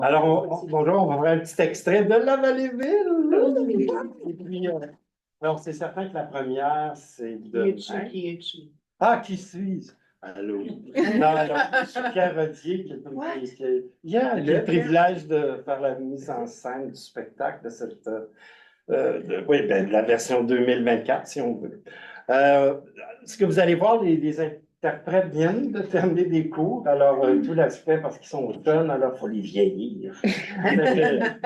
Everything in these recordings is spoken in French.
Alors, bonjour, on va faire un petit extrait de La Vallée-Ville. Et puis, alors, c'est certain que la première, c'est de... Qui es-tu? Ah, qui suis-je? Allô? Non, alors, je suis Pierre Rodier, qui a le privilège de faire la mise en scène du spectacle de cette... oui, ben, de la version 2024, si on veut. Euh, Ce que vous allez voir, les interprètes viennent de terminer des cours. Alors, tout l'aspect, parce qu'ils sont jeunes, alors il faut les vieillir.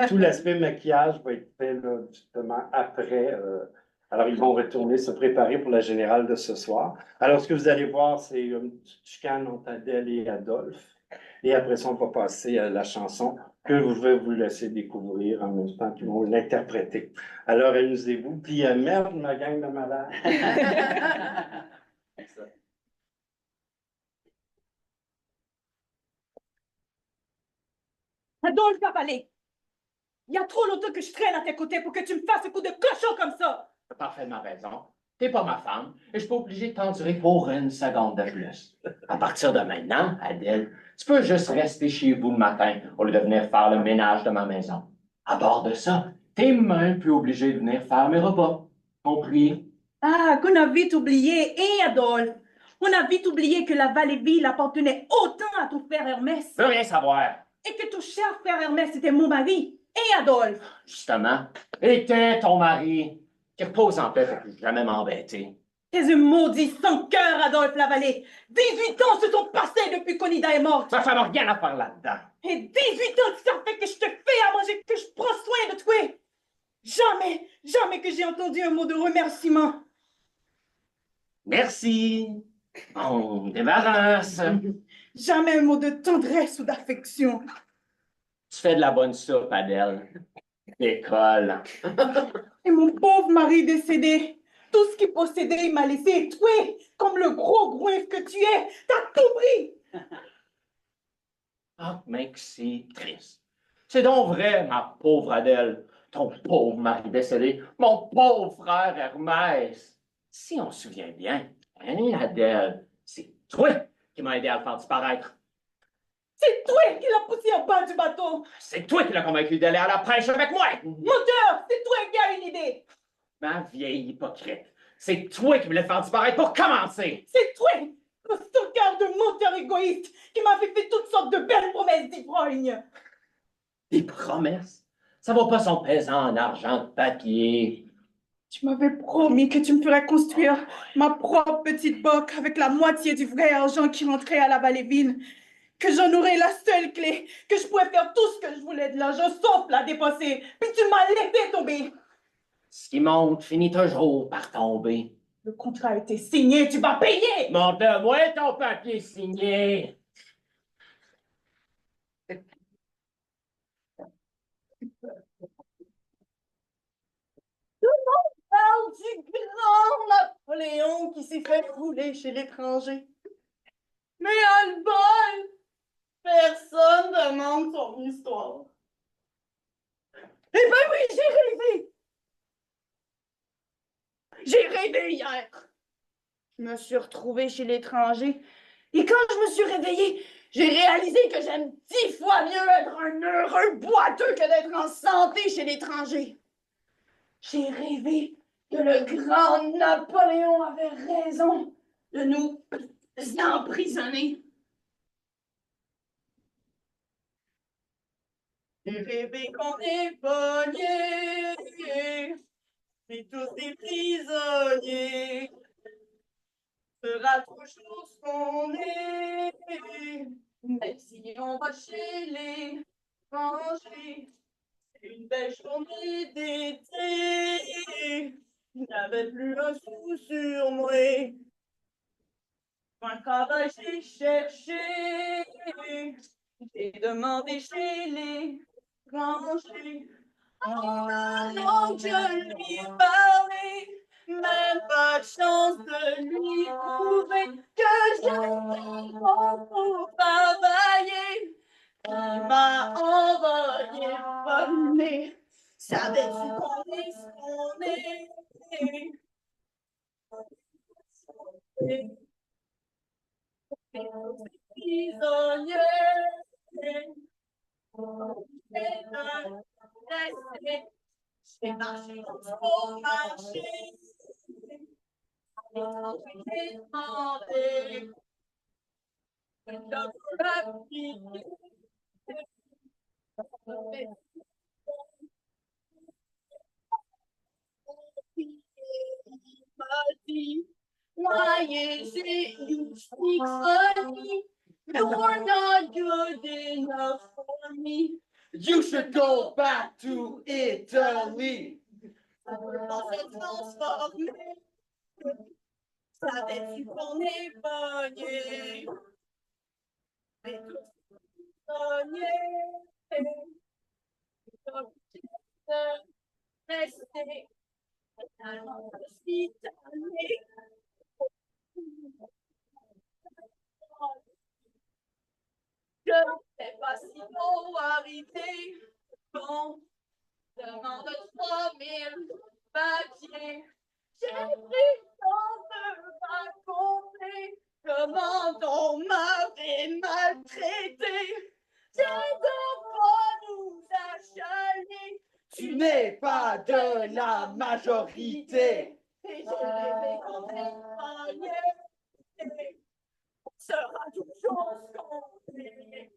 Tout l'aspect maquillage va être fait là, justement après. Alors, ils vont retourner se préparer pour la générale de ce soir. Alors, ce que vous allez voir, c'est une petite chicane entre Adèle et Adolphe. Et après ça, on va passer à la chanson que je vais vous laisser découvrir en même temps qu'ils vont l'interpréter. Alors, amusez-vous. Puis, merde, ma gang de malades. Adolphe Cavalé, il y a trop longtemps que je traîne à tes côtés pour que tu me fasses un coup de cochon comme ça. T'as parfaitement raison. T'es pas ma femme et je suis pas obligé de t'endurer pour une seconde de plus. À partir de maintenant, Adèle, tu peux juste rester chez vous le matin au lieu de venir faire le ménage de ma maison. À bord de ça, t'es même plus obligé de venir faire mes repas. Compris? Ah, qu'on a vite oublié, hein, Adolphe? On a vite oublié que la Vallée-Ville appartenait autant à ton frère Hermès Je veux rien savoir. et que ton cher frère Hermès était mon mari, hein, Adolphe? Justement. Et t'es ton mari, qui repose en paix pour plus jamais m'embêter. T'es un maudit sans cœur, Adolphe Lavallée. 18 ans se sont passés depuis qu'Onida est morte. Ma femme n'a rien à faire là-dedans. Et 18 ans que ça fait que je te fais à manger, que je prends soin de toi. Jamais, jamais que j'ai entendu un mot de remerciement. Merci. On débarrasse. Jamais un mot de tendresse ou d'affection. Tu fais de la bonne soupe, Adèle. L'école. Et mon pauvre mari décédé, tout ce qu'il possédait, il m'a laissé tuer, comme le gros groif que tu es. T'as tout pris. Ah, mec, c'est triste. C'est donc vrai, ma pauvre Adèle. Ton pauvre mari décédé. Mon pauvre frère Hermès. Si on se souvient bien, hein, Adèle, c'est toi qui m'as aidé à le faire disparaître. C'est toi qui l'as poussé en bas du bateau. C'est toi qui l'as convaincu d'aller à la pêche avec moi. Menteur, c'est toi qui as une idée. Ma vieille hypocrite. C'est toi qui voulais le faire disparaître pour commencer. C'est toi, le stockard de menteur égoïste, qui m'avait fait toutes sortes de belles promesses d'ivrogne. Des promesses? Ça vaut pas son pesant en argent de papier. Tu m'avais promis que tu me ferais construire ma propre petite boque avec la moitié du vrai argent qui rentrait à la Vallée-Ville, que j'en aurais la seule clé, que je pouvais faire tout ce que je voulais de l'argent sauf la dépenser. Puis tu m'as laissé tomber. Ce qui monte finit toujours par tomber. Le contrat a été signé, tu vas payer. Montre-moi ton papier signé. Parle du grand Napoléon qui s'est fait fouler chez l'étranger. Mais Albert, personne ne demande son histoire. Eh ben oui, j'ai rêvé. J'ai rêvé hier. Je me suis retrouvée chez l'étranger. Et quand je me suis réveillée, j'ai réalisé que j'aime 10 fois mieux être un heureux boiteux que d'être en santé chez l'étranger. J'ai rêvé que le grand Napoléon avait raison de nous emprisonner. J'ai rêvé qu'on est pognés, mais tous des prisonniers. Sera toujours ce qu'on est, même si on va chez les étrangers. C'est une belle journée d'été, il n'avait plus un sou sur moi. Un travail j'ai cherché, j'ai demandé chez les étrangers. Donc je lui ai parlé, même pas de chance de lui prouver que j'étais bon pour travailler. Il m'a envoyé promener. Savais-tu qu'on est ce qu'on est? Prisonnier. rester. J'ai marché jusqu'au marché. J'ai demandé. Why is it you speak funny? You're not good enough for me. You should go back to Italy. On se transforme. Savais-tu qu'on est pogné? Mais tout pogné. Rester. Finalement, je suis tannée. Je ne sais pas si vont arriver. Bon, demande 3000 papiers. J'ai pris le temps de raconter comment on m'avait maltraité. J'ai donc pas nous achaler. Tu n'es pas de la majorité. Et j'ai rêvé qu'on est sera toujours compté.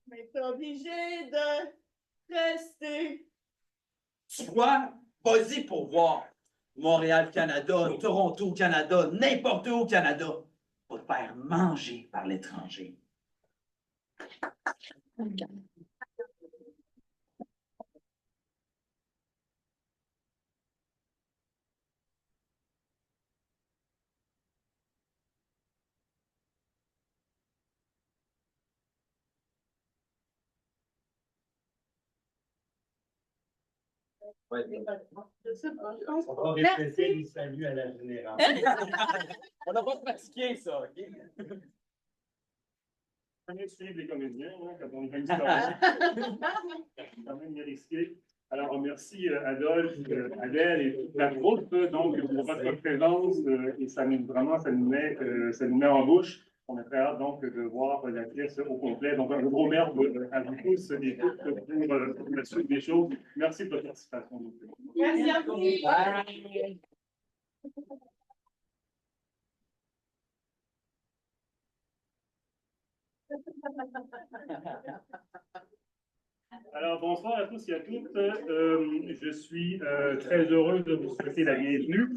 On est obligé de rester. Toi, vas-y pour voir. Montréal, Canada, Toronto, Canada, n'importe où au Canada. Pour te faire manger par l'étranger. Je sais pas. On va Merci. répéter les saluts à la générale. On n'a pas pratiqué ça, OK? On est suivre les comédiens hein, quand on est comme historien. C'est quand même bien risqué. Alors, merci Adolphe, Adèle et toute la troupe donc, pour votre présence. Et ça nous, vraiment, ça nous met en bouche. On a très hâte donc de voir la pièce au complet. Donc, un gros merci à vous tous et toutes pour la suite des choses. Merci de votre participation. Merci à vous. Alors, bonsoir à tous et à toutes. Je suis très heureux de vous souhaiter la bienvenue.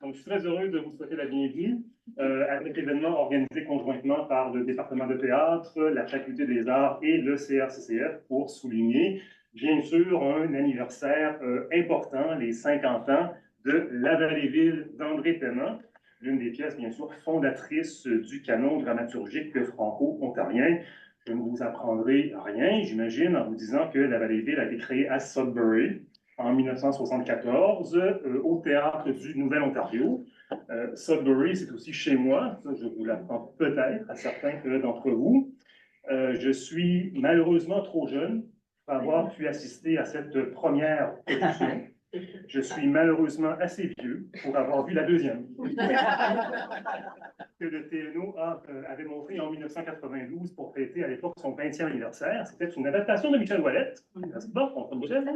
Donc, je suis très heureux de vous souhaiter la bienvenue à cet événement organisé conjointement par le département de théâtre, la faculté des arts et le CRCCF pour souligner, bien sûr, un anniversaire important, les 50 ans de La Vallée-Ville d'André Tennant, l'une des pièces, bien sûr, fondatrices du canon dramaturgique franco-ontarien. Je ne vous apprendrai rien, j'imagine, en vous disant que La Vallée-Ville a été créée à Sudbury en 1974 au Théâtre du Nouvel-Ontario. Sudbury, c'est aussi chez moi, ça, je vous l'apprends peut-être à certains d'entre vous. Je suis malheureusement trop jeune pour avoir pu assister à cette première production. Je suis malheureusement assez vieux pour avoir vu la deuxième. Que le TNO avait montré en 1992 pour fêter à l'époque son 20e anniversaire. C'était une adaptation de Michel Ouellette. N'est-ce pas, Michel?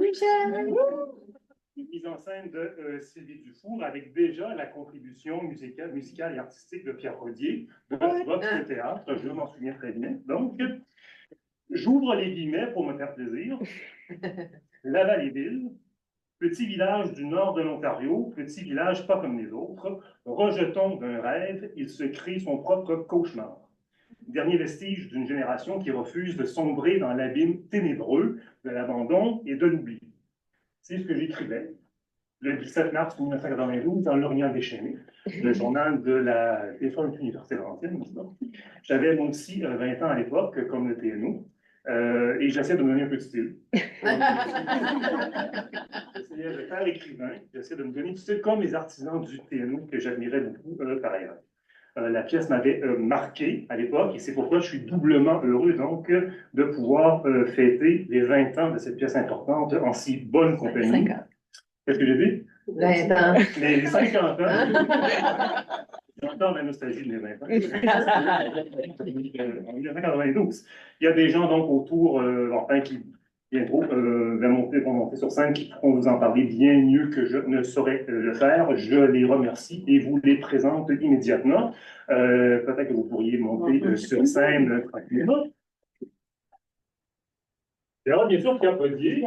Une mise en scène de Sylvie Dufour avec déjà la contribution musicale et artistique de Pierre Rodier de votre théâtre. Je m'en souviens très bien. Donc, j'ouvre les guillemets pour me faire plaisir. La Vallée-Ville, petit village du nord de l'Ontario, petit village pas comme les autres, rejeton d'un rêve, il se crée son propre cauchemar. Dernier vestige d'une génération qui refuse de sombrer dans l'abîme ténébreux de l'abandon et de l'oubli. C'est ce que j'écrivais le 17 mars 1992 dans l'Orient déchaîné, le journal de la défunte Université Laurentienne. J'avais moi aussi 20 ans à l'époque, comme le TNO. Et j'essaie de me donner un peu de style. J'essayais de faire écrivain, j'essaie de me donner du style comme les artisans du TNO que j'admirais beaucoup par ailleurs. La pièce m'avait marqué à l'époque et c'est pourquoi je suis doublement heureux donc de pouvoir fêter les 20 ans de cette pièce importante en si bonne compagnie. 50. Qu'est-ce que j'ai dit? 20 ans. Les 50 ans. J'ai encore la nostalgie de mes 20 ans. En 1992. Il y a des gens donc autour, enfin, qui bientôt vont monter sur scène, qui pourront vous en parler bien mieux que je ne saurais le faire. Je les remercie et vous les présente immédiatement. Peut-être que vous pourriez monter sur scène tranquillement. Il y aura bien sûr Pierre Podier,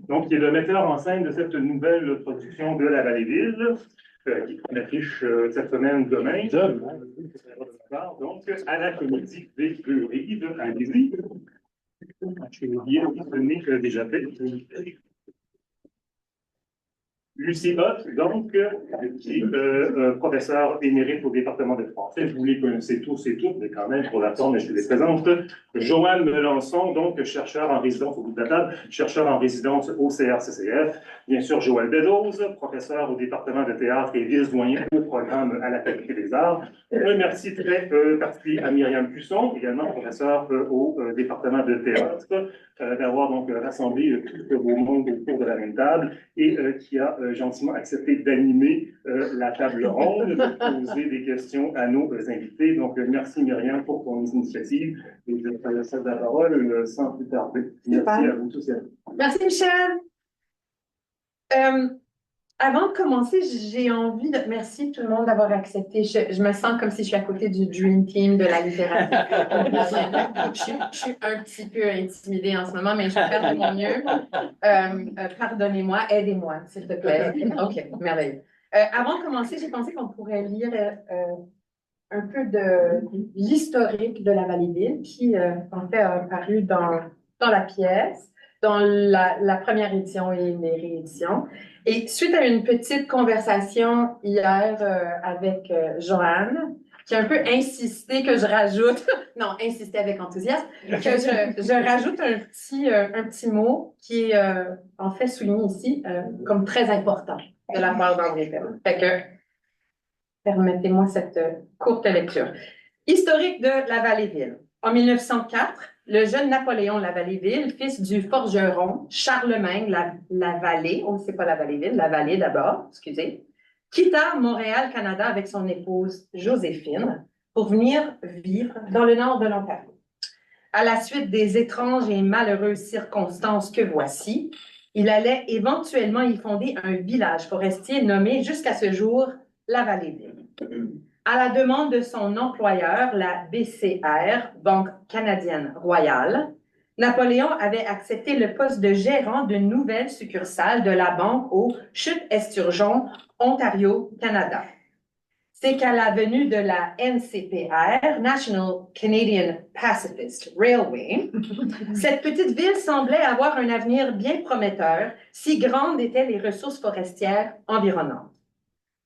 donc qui est le metteur en scène de cette nouvelle production de La Vallée-Ville, qui affiche cette semaine demain. Donc, à la Comédie des Deux Rives, à Lévis. Je vais oublier de mentionner déjà fait. Lucie Hott, donc, qui est professeure émérite au département de français. Vous les connaissez tous et toutes, mais quand même, pour la forme, je les présente. Joanne Melançon, donc, chercheur en résidence au bout de la table, chercheur en résidence au CRCCF. Bien sûr, Joël Beddoes, professeur au département de théâtre et vice-doyen au programme à la Faculté des Arts. Un merci très particulier à Myriam Cusson, également professeur au département de théâtre, d'avoir donc rassemblé tout vos mondes autour de la même table et qui a gentiment accepté d'animer la table ronde, de poser des questions à nos invités. Donc, merci Myriam pour ton initiative et je te laisse la parole sans plus tarder. Merci à vous tous et à vous. Merci Michel. Avant de commencer, j'ai envie de... Merci tout le monde d'avoir accepté. Je me sens comme si je suis à côté du Dream Team de la littérature. Je suis un petit peu intimidée en ce moment, mais je vais faire de mon mieux. Pardonnez-moi, aidez-moi, s'il te plaît. OK, merveilleux. Avant de commencer, j'ai pensé qu'on pourrait lire un peu de l'historique de la Vallée-Ville qui, en fait, a paru dans la pièce, dans la première édition et les rééditions. Et suite à une petite conversation hier avec Joanne, qui a un peu insisté que je rajoute, non, insisté avec enthousiasme, que je rajoute un petit mot qui est en fait souligné ici comme très important de la part d'André Perron. Fait que, permettez-moi cette courte lecture. Historique de la Vallée-Ville. En 1904, le jeune Napoléon Lavallée-Ville, fils du forgeron Charlemagne Lavallée, on ne sait pas la Vallée-Ville, la Vallée d'abord, excusez, quitta Montréal, Canada avec son épouse Joséphine pour venir vivre dans le nord de l'Ontario. À la suite des étranges et malheureuses circonstances que voici, il allait éventuellement y fonder un village forestier nommé jusqu'à ce jour la Vallée-Ville. À la demande de son employeur, la BCR, Banque canadienne royale, Napoléon avait accepté le poste de gérant d'une nouvelle succursale de la banque au Chutes-Esturgeon, Ontario, Canada. C'est qu'à la venue de la NCPR, National Canadian Pacifist Railway, cette petite ville semblait avoir un avenir bien prometteur, si grandes étaient les ressources forestières environnantes.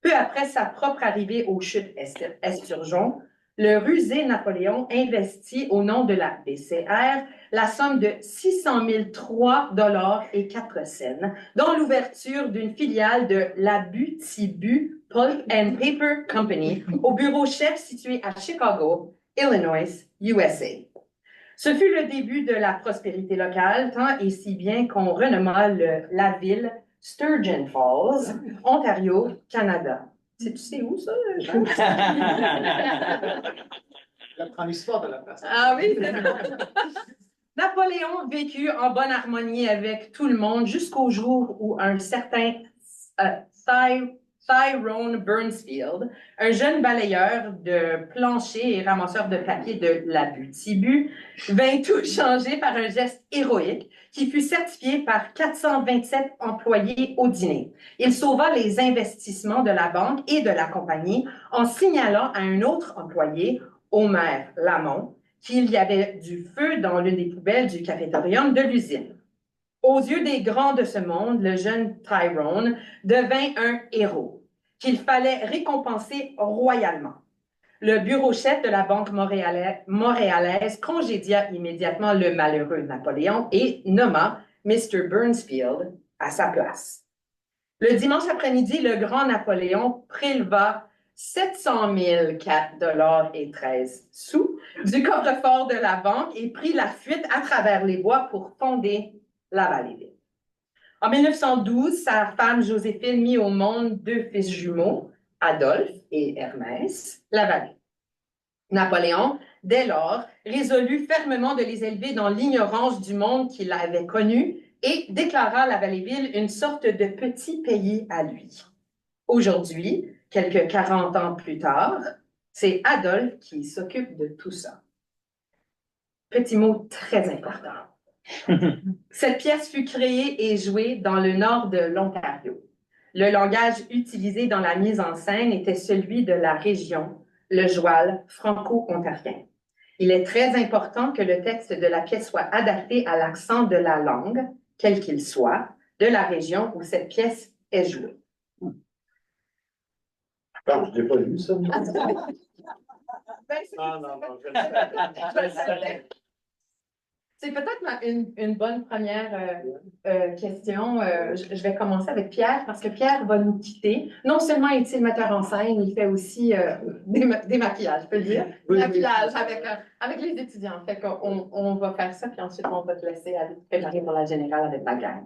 Peu après sa propre arrivée aux chutes Esturgeon, le rusé Napoléon investit au nom de la BCR la somme de 603 $ et 4 cents dans l'ouverture d'une filiale de l'Abitibi Pulp and Paper Company au bureau chef situé à Chicago, Illinois, USA. Ce fut le début de la prospérité locale, tant et si bien qu'on renomma la ville Sturgeon Falls, Ontario, Canada. Tu sais où, ça? J'apprends l'histoire de la place. Ah oui, c'est ça. Napoléon vécut en bonne harmonie avec tout le monde jusqu'au jour où un certain Tyrone Burnsfield, un jeune balayeur de plancher et ramasseur de papier de l'Abitibi, vint tout changer par un geste héroïque qui fut certifié par 427 employés au dîner. Il sauva les investissements de la banque et de la compagnie en signalant à un autre employé, Homer Lamont, qu'il y avait du feu dans l'une des poubelles du cafétorium de l'usine. Aux yeux des grands de ce monde, le jeune Tyrone devint un héros qu'il fallait récompenser royalement. Le bureau chef de la Banque montréalaise congédia immédiatement le malheureux Napoléon et nomma Mr. Burnsfield à sa place. Le dimanche après-midi, le grand Napoléon préleva 700 004 et 13 sous du coffre-fort de la banque et prit la fuite à travers les bois pour fonder la Vallée-Ville. En 1912, sa femme Joséphine mit au monde 2 fils jumeaux, Adolphe et Hermès Lavallée. Napoléon, dès lors, résolut fermement de les élever dans l'ignorance du monde qu'il avait connu et déclara la Vallée-Ville une sorte de petit pays à lui. Aujourd'hui, quelques 40 ans plus tard, c'est Adolphe qui s'occupe de tout ça. Petit mot très important. Cette pièce fut créée et jouée dans le nord de l'Ontario. Le langage utilisé dans la mise en scène était celui de la région, le joual franco-ontarien. Il est très important que le texte de la pièce soit adapté à l'accent de la langue, quel qu'il soit, de la région où cette pièce est jouée. Non, je l'ai pas lu, ça. Ben, Non, c'est peut-être une bonne première question. Je vais commencer avec Pierre parce que Pierre va nous quitter. Non seulement est-il metteur en scène, il fait aussi des maquillages, je peux le dire. Oui, Maquillage avec les étudiants. Fait qu'on on va faire ça, puis ensuite on va te laisser aller te préparer pour la générale avec la gang.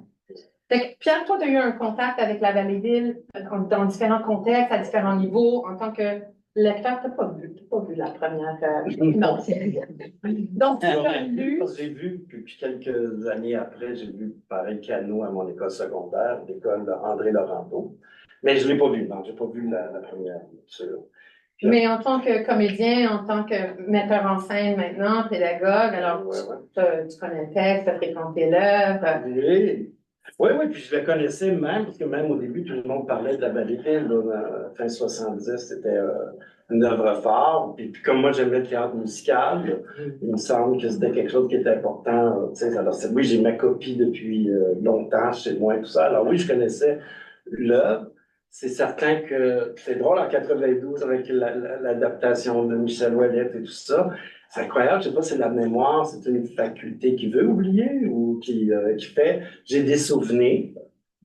Fait que, Pierre, toi, tu as eu un contact avec la Vallée-Ville dans différents contextes, à différents niveaux, en tant que lecteur, tu n'as pas vu la première. Non, donc, tu as lu. J'ai vu, puis quelques années après, j'ai vu pareil Cano à mon école secondaire, l'école André Laurenteau. Mais je ne l'ai pas vu, non, je n'ai pas vu la première lecture. Mais en tant que comédien, en tant que metteur en scène maintenant, pédagogue, alors tu connais le texte, tu as fréquenté l'œuvre. Oui. Oui, puis je le connaissais même, parce que même au début, tout le monde parlait de la Vallée-Ville, fin 70, c'était une œuvre phare. Puis comme moi, j'aimais le théâtre musical, il me semble que c'était quelque chose qui était important. Alors, oui, j'ai ma copie depuis longtemps chez moi et tout ça. Alors oui, je connaissais l'œuvre. C'est certain que c'est drôle en 92 avec l'adaptation de Michel Ouellet et tout ça. C'est incroyable, je ne sais pas si c'est la mémoire, c'est une faculté qui veut oublier ou qui fait. J'ai des souvenirs du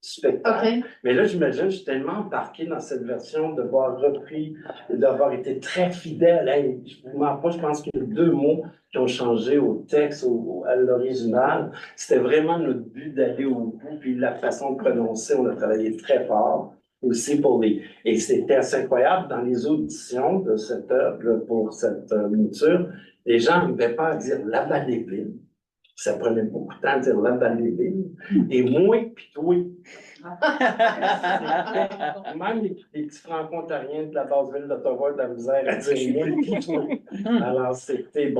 spectacle. Okay. Mais là, j'imagine, je suis tellement embarqué dans cette version d'avoir repris, d'avoir été très fidèle. Hey, je pense qu'il y a 2 mots qui ont changé au texte, à l'original. C'était vraiment notre but d'aller au bout, puis la façon de prononcer, on a travaillé très fort aussi pour les... Et c'était assez incroyable dans les auditions de cette œuvre pour cette mouture. Les gens n'arrivaient pas à dire la Vallée-Ville. Ça prenait beaucoup de temps à dire la Vallée-Ville. Et moi, puis toi. Même les petits franco-ontariens de la base ville d'Ottawa de la misère à dire moi, puis toi. Alors, c'était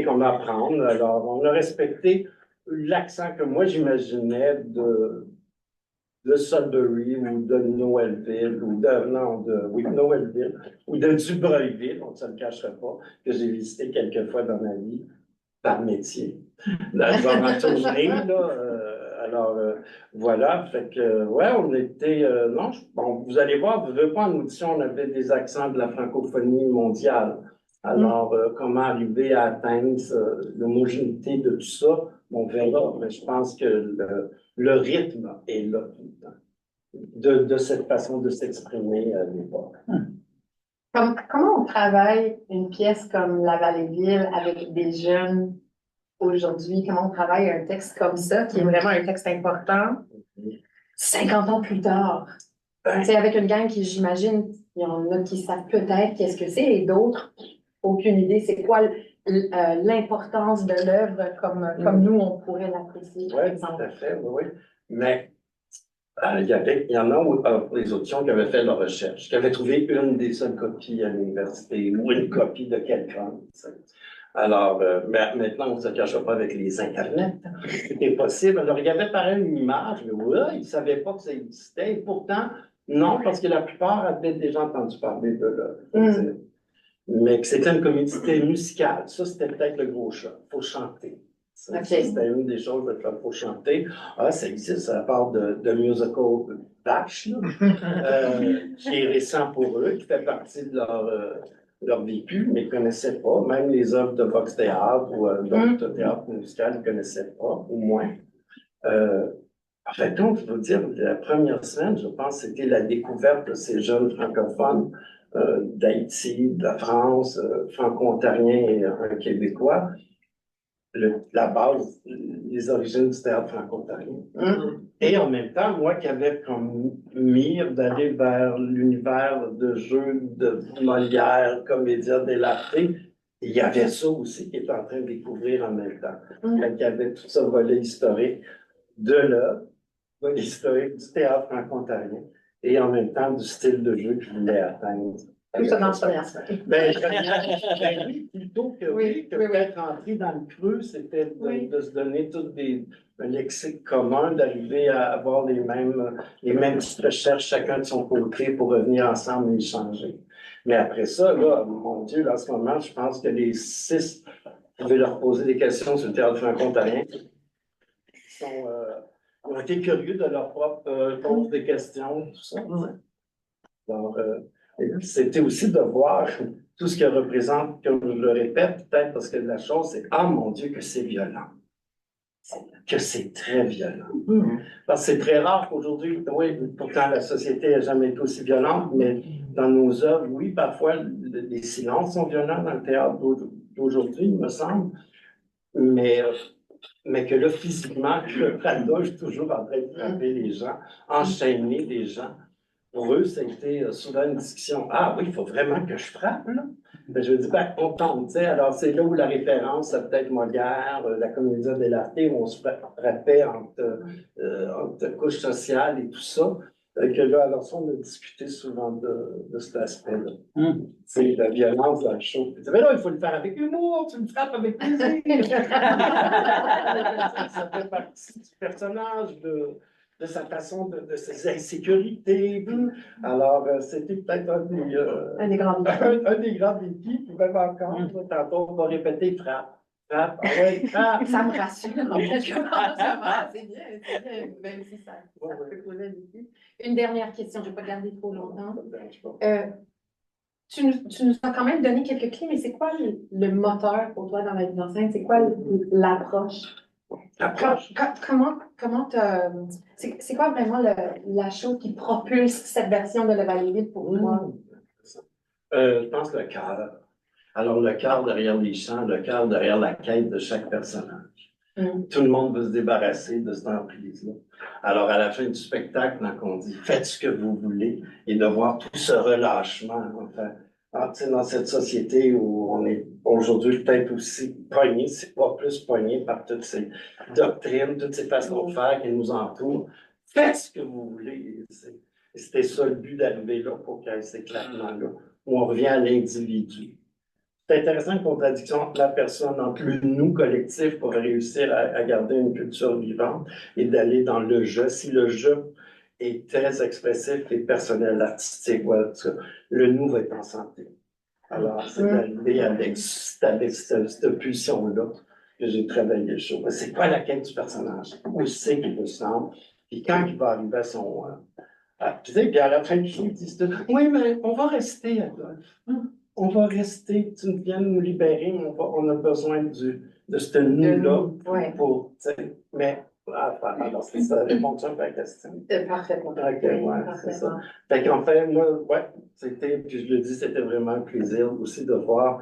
comme apprendre. Alors, on a respecté l'accent que moi, j'imaginais de Sudbury ou de Noëlville ou Noëlville ou de Dubreuilville, on ne se le cachera pas, que j'ai visité quelques fois dans ma vie par métier. Genre en tournée, là. Voilà, fait que, ouais, on était, bon, vous allez voir, vous ne voyez pas en audition, on avait des accents de la francophonie mondiale. Alors, comment arriver à atteindre l'homogénéité de tout ça, on verra, mais je pense que le rythme est là tout le temps, de cette façon de s'exprimer à l'époque. Comment on travaille une pièce comme La Vallée-Ville avec des jeunes aujourd'hui? Comment on travaille un texte comme ça, qui est vraiment un texte important, 50 ans plus tard? C'est avec une gang qui, j'imagine, il y en a qui savent peut-être qu'est-ce que c'est, et d'autres, aucune idée. C'est quoi l'importance de l'œuvre comme nous, on pourrait l'apprécier, par exemple? Tout à fait, oui. Mais il y en a pour les auditions qui avaient fait leur recherche, qui avaient trouvé une des seules copies à l'université ou une copie de quelqu'un. Alors, maintenant, on ne se cache pas avec les Internets. C'était possible. Alors, il y avait pareil une image, mais ils ne savaient pas que ça existait. Et pourtant, non, parce que la plupart avaient déjà entendu parler de l'œuvre. Mais que c'était une comédie musicale. Ça, c'était peut-être le gros choc. Il faut chanter. Ça, c'était une des choses de il faut chanter. Ah, ça existe, ça part de musical Bach, qui est récent pour eux, qui fait partie de leur vécu, mais ils ne connaissaient pas. Même les œuvres de Vox Théâtre ou d'autres théâtres musicaux, ils ne connaissaient pas, au moins. En fait, donc, je veux dire, la première semaine, je pense, c'était la découverte de ces jeunes francophones d'Haïti, de la France, franco-ontariens et un Québécois. La base, les origines du théâtre franco-ontarien. Et en même temps, moi qui avais comme mire d'aller vers l'univers de jeux de Molière, Comédia dell'arte, il y avait ça aussi qui était en train de découvrir en même temps. Il y avait tout ce volet historique de là, volet historique du théâtre franco-ontarien, et en même temps du style de jeu que je voulais atteindre. Tout ça dans le première semaine. Ben oui, plutôt que Oui, que oui, oui. peut-être rentrer dans le creux, c'était de se donner un lexique commun, d'arriver à avoir les mêmes petites recherches, chacun de son côté, pour revenir ensemble et échanger. Mais après ça, là, mon Dieu, là, en ce moment, je pense que les 6, vous pouvez leur poser des questions sur le théâtre franco-ontarien. Ils ont été curieux de leur propre pose des questions, tout ça. Donc, c'était aussi de voir tout ce que représente, comme je le répète, peut-être parce que la chose, c'est ah mon Dieu, que c'est violent. Que c'est très violent. Parce que c'est très rare qu'aujourd'hui, oui, pourtant la société n'a jamais été aussi violente, mais dans nos œuvres, oui, parfois les silences sont violents dans le théâtre d'aujourd'hui, il me semble. Mais que là, physiquement, le Prada est toujours en train de frapper les gens, enchaîner les gens. Pour eux, ça a été souvent une discussion. Ah oui, il faut vraiment que je frappe, là. Ben, je dis, ben, on tente, tu sais. Alors, c'est là où la référence, ça peut être Molière, la Comédia dell'arte, où on se frappait entre couches sociales et tout ça. Que là, alors ça, on a discuté souvent de cet aspect-là. C'est la violence dans le show. Mais là, il faut le faire avec humour, tu me frappes avec plaisir. Ça fait partie du personnage, de sa façon, de ses insécurités. Alors, c'était peut-être Un des grands défis. un des grands défis, puis même encore, tantôt, on va répéter frappe, frappe, ah ouais, frappe. Ça me rassure, en quelque part, ça va, c'est bien, même si ça peut poser un défi. Une dernière question, je ne vais pas garder trop longtemps. Tu nous as quand même donné quelques clés, mais c'est quoi le moteur pour toi dans la mise en scène? C'est quoi l'approche? Comment c'est quoi vraiment la chose qui propulse cette version de Le Vallée-Vide pour toi? Je pense le cœur. Alors, le cœur derrière les chants, le cœur derrière la quête de chaque personnage. Tout le monde veut se débarrasser de cette emprise-là. Alors, à la fin du spectacle, quand on dit « faites ce que vous voulez » et de voir tout ce relâchement, enfin, dans cette société où on est aujourd'hui peut-être aussi pogné, c'est pas plus pogné par toutes ces doctrines, toutes ces façons de faire qui nous entourent. Faites ce que vous voulez. Et c'était ça le but d'arriver là pour qu'il y ait ces éclatement-là, où on revient à l'individu. C'est intéressant une contradiction entre la personne, entre le nous collectif pour réussir à garder une culture vivante et d'aller dans le je. Si le je est très expressif et personnel, artistique, voilà, le nous va être en santé. Alors, c'est d'arriver avec cette pulsion-là que j'ai travaillé le show. C'est quoi la quête du personnage? Où c'est qu'il veut se rendre? Puis quand il va arriver à son... tu sais, puis à la fin du show, ils disent tout, oui, mais on va rester, Adolphe. On va rester, tu viens de nous libérer, on a besoin de ce nous-là pour, tu sais, mais, alors c'est ça, répondre à la question. Parfaitement. Ok, ouais, c'est ça. Fait qu'en fait, moi, ouais, c'était, puis je le dis, c'était vraiment un plaisir aussi de voir,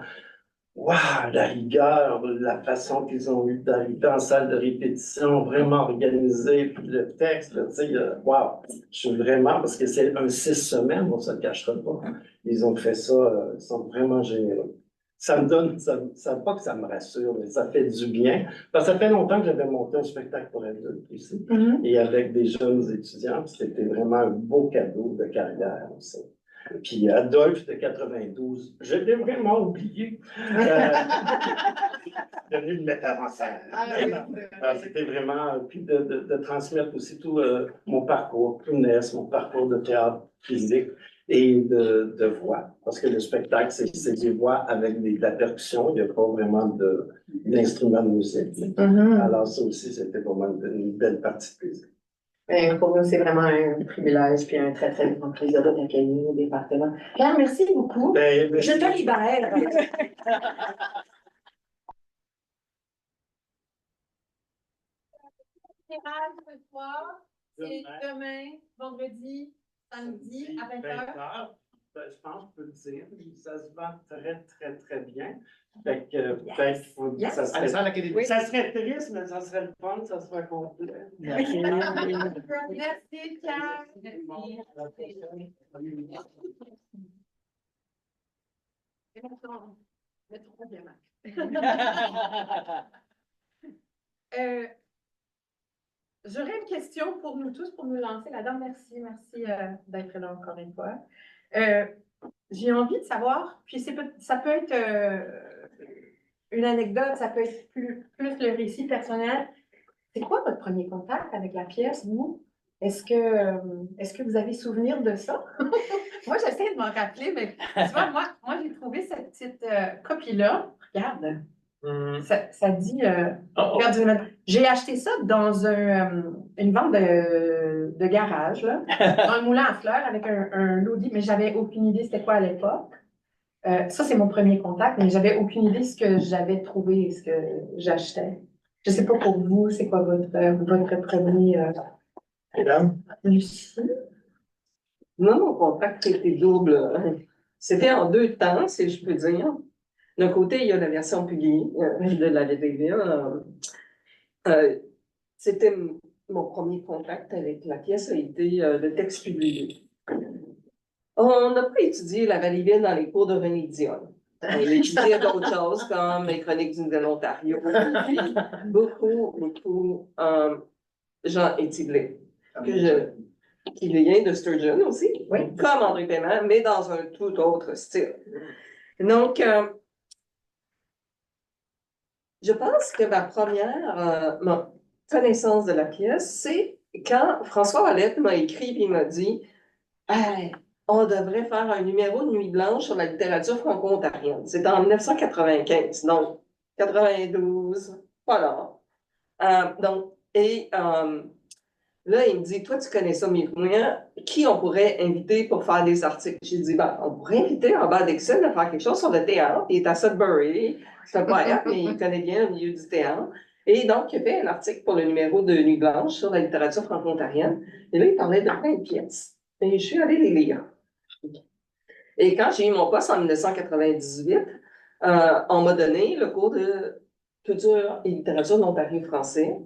waouh, la rigueur, la façon qu'ils ont eu d'arriver en salle de répétition, vraiment organisée, puis le texte, tu sais, waouh, je suis vraiment, parce que c'est un 6 semaines, on ne se le cachera pas. Ils ont fait ça, ils sont vraiment généreux. Ça me donne, ça pas que ça me rassure, mais ça fait du bien. Parce que ça fait longtemps que j'avais monté un spectacle pour adultes ici, et avec des jeunes étudiants, puis c'était vraiment un beau cadeau de carrière aussi. Puis Adolphe de 92, je l'ai vraiment oublié. Devenu le metteur en scène. C'était vraiment, puis de transmettre aussi tout mon parcours, Prunesse, mon parcours de théâtre physique et de voix. Parce que le spectacle, c'est des voix avec de la percussion, il n'y a pas vraiment d'instrument de musique. Alors ça aussi, c'était vraiment une belle partie de plaisir. Pour nous, c'est vraiment un privilège puis un très, très grand plaisir de t'accueillir au département. Pierre, merci beaucoup. Ben, Je te libère. Ce soir, c'est demain, vendredi, samedi, à 20h. Je pense que je peux le dire, ça se vend très, très, très bien. Fait que peut-être Yes. ça Allez, serait, à l'académie. ça serait triste, mais ça serait le fun, ça serait complet. Merci, Pierre. J'aurais une question pour nous tous, pour nous lancer là-dedans. Merci d'être là encore une fois. J'ai envie de savoir, puis ça peut être une anecdote, ça peut être plus le récit personnel. C'est quoi votre premier contact avec la pièce, vous? Est-ce que vous avez souvenir de ça? Moi, j'essaie de m'en rappeler, mais tu vois, moi j'ai trouvé cette petite copie-là. Regarde, ça dit... regarde, j'ai acheté ça dans une vente de garage, là, dans un moulin à fleurs avec un Lodi, mais j'avais aucune idée c'était quoi à l'époque. Ça, c'est mon premier contact, mais j'avais aucune idée ce que j'avais trouvé et ce que j'achetais. Je sais pas pour vous, c'est quoi votre premier Lucie? Moi, mon contact était double. C'était en deux temps, si je peux dire. D'un côté, il y a la version publiée de la VTV. C'était mon premier contact avec la pièce, a été le texte publié. On n'a pas étudié la Valleyville dans les cours de René Dion. On étudiait d'autres choses comme les chroniques du Nouvel-Ontario. Beaucoup Jean Étiblé, qui vient de Sturgeon aussi, Oui. comme André Paiement, mais dans un tout autre style. Donc, je pense que ma première connaissance de la pièce, c'est quand François Ouellette m'a écrit et il m'a dit hey, on devrait faire un numéro de Nuit Blanche sur la littérature franco-ontarienne. C'était en 1995, donc 92, voilà. Là, il me dit, toi, tu connais ça mieux que moi, qui on pourrait inviter pour faire des articles? J'ai dit, on pourrait inviter Robert Dixon à faire quelque chose sur le théâtre. Il est à Sudbury, c'est un poète, mais il connaît bien le milieu du théâtre. Et donc, il a fait un article pour le numéro de Nuit Blanche sur la littérature franco-ontarienne. Et là, il parlait de plein de pièces. Et je suis allée les lire. Et quand j'ai eu mon poste en 1998, on m'a donné le cours de culture et littérature d'Ontario-français.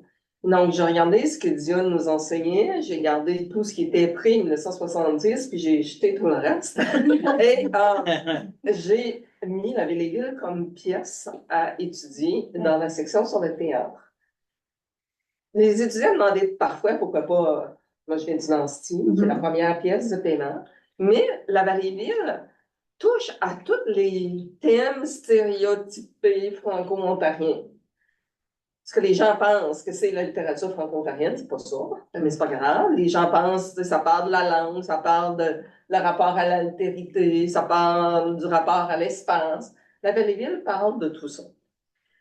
Donc, j'ai regardé ce que Dion nous enseignait, j'ai regardé tout ce qui était pris en 1970, puis j'ai jeté tout le reste. Et j'ai mis la Valleyville comme pièce à étudier dans la section sur le théâtre. Les étudiants demandaient parfois pourquoi pas, moi je viens du Lancy, qui est la première pièce de paiement, mais la Valleyville touche à tous les thèmes stéréotypés franco-ontariens. Parce que les gens pensent que c'est la littérature franco-ontarienne, c'est pas ça, mais c'est pas grave. Les gens pensent que ça parle de la langue, ça parle de le rapport à l'altérité, ça parle du rapport à l'espace. La Valleyville parle de tout ça.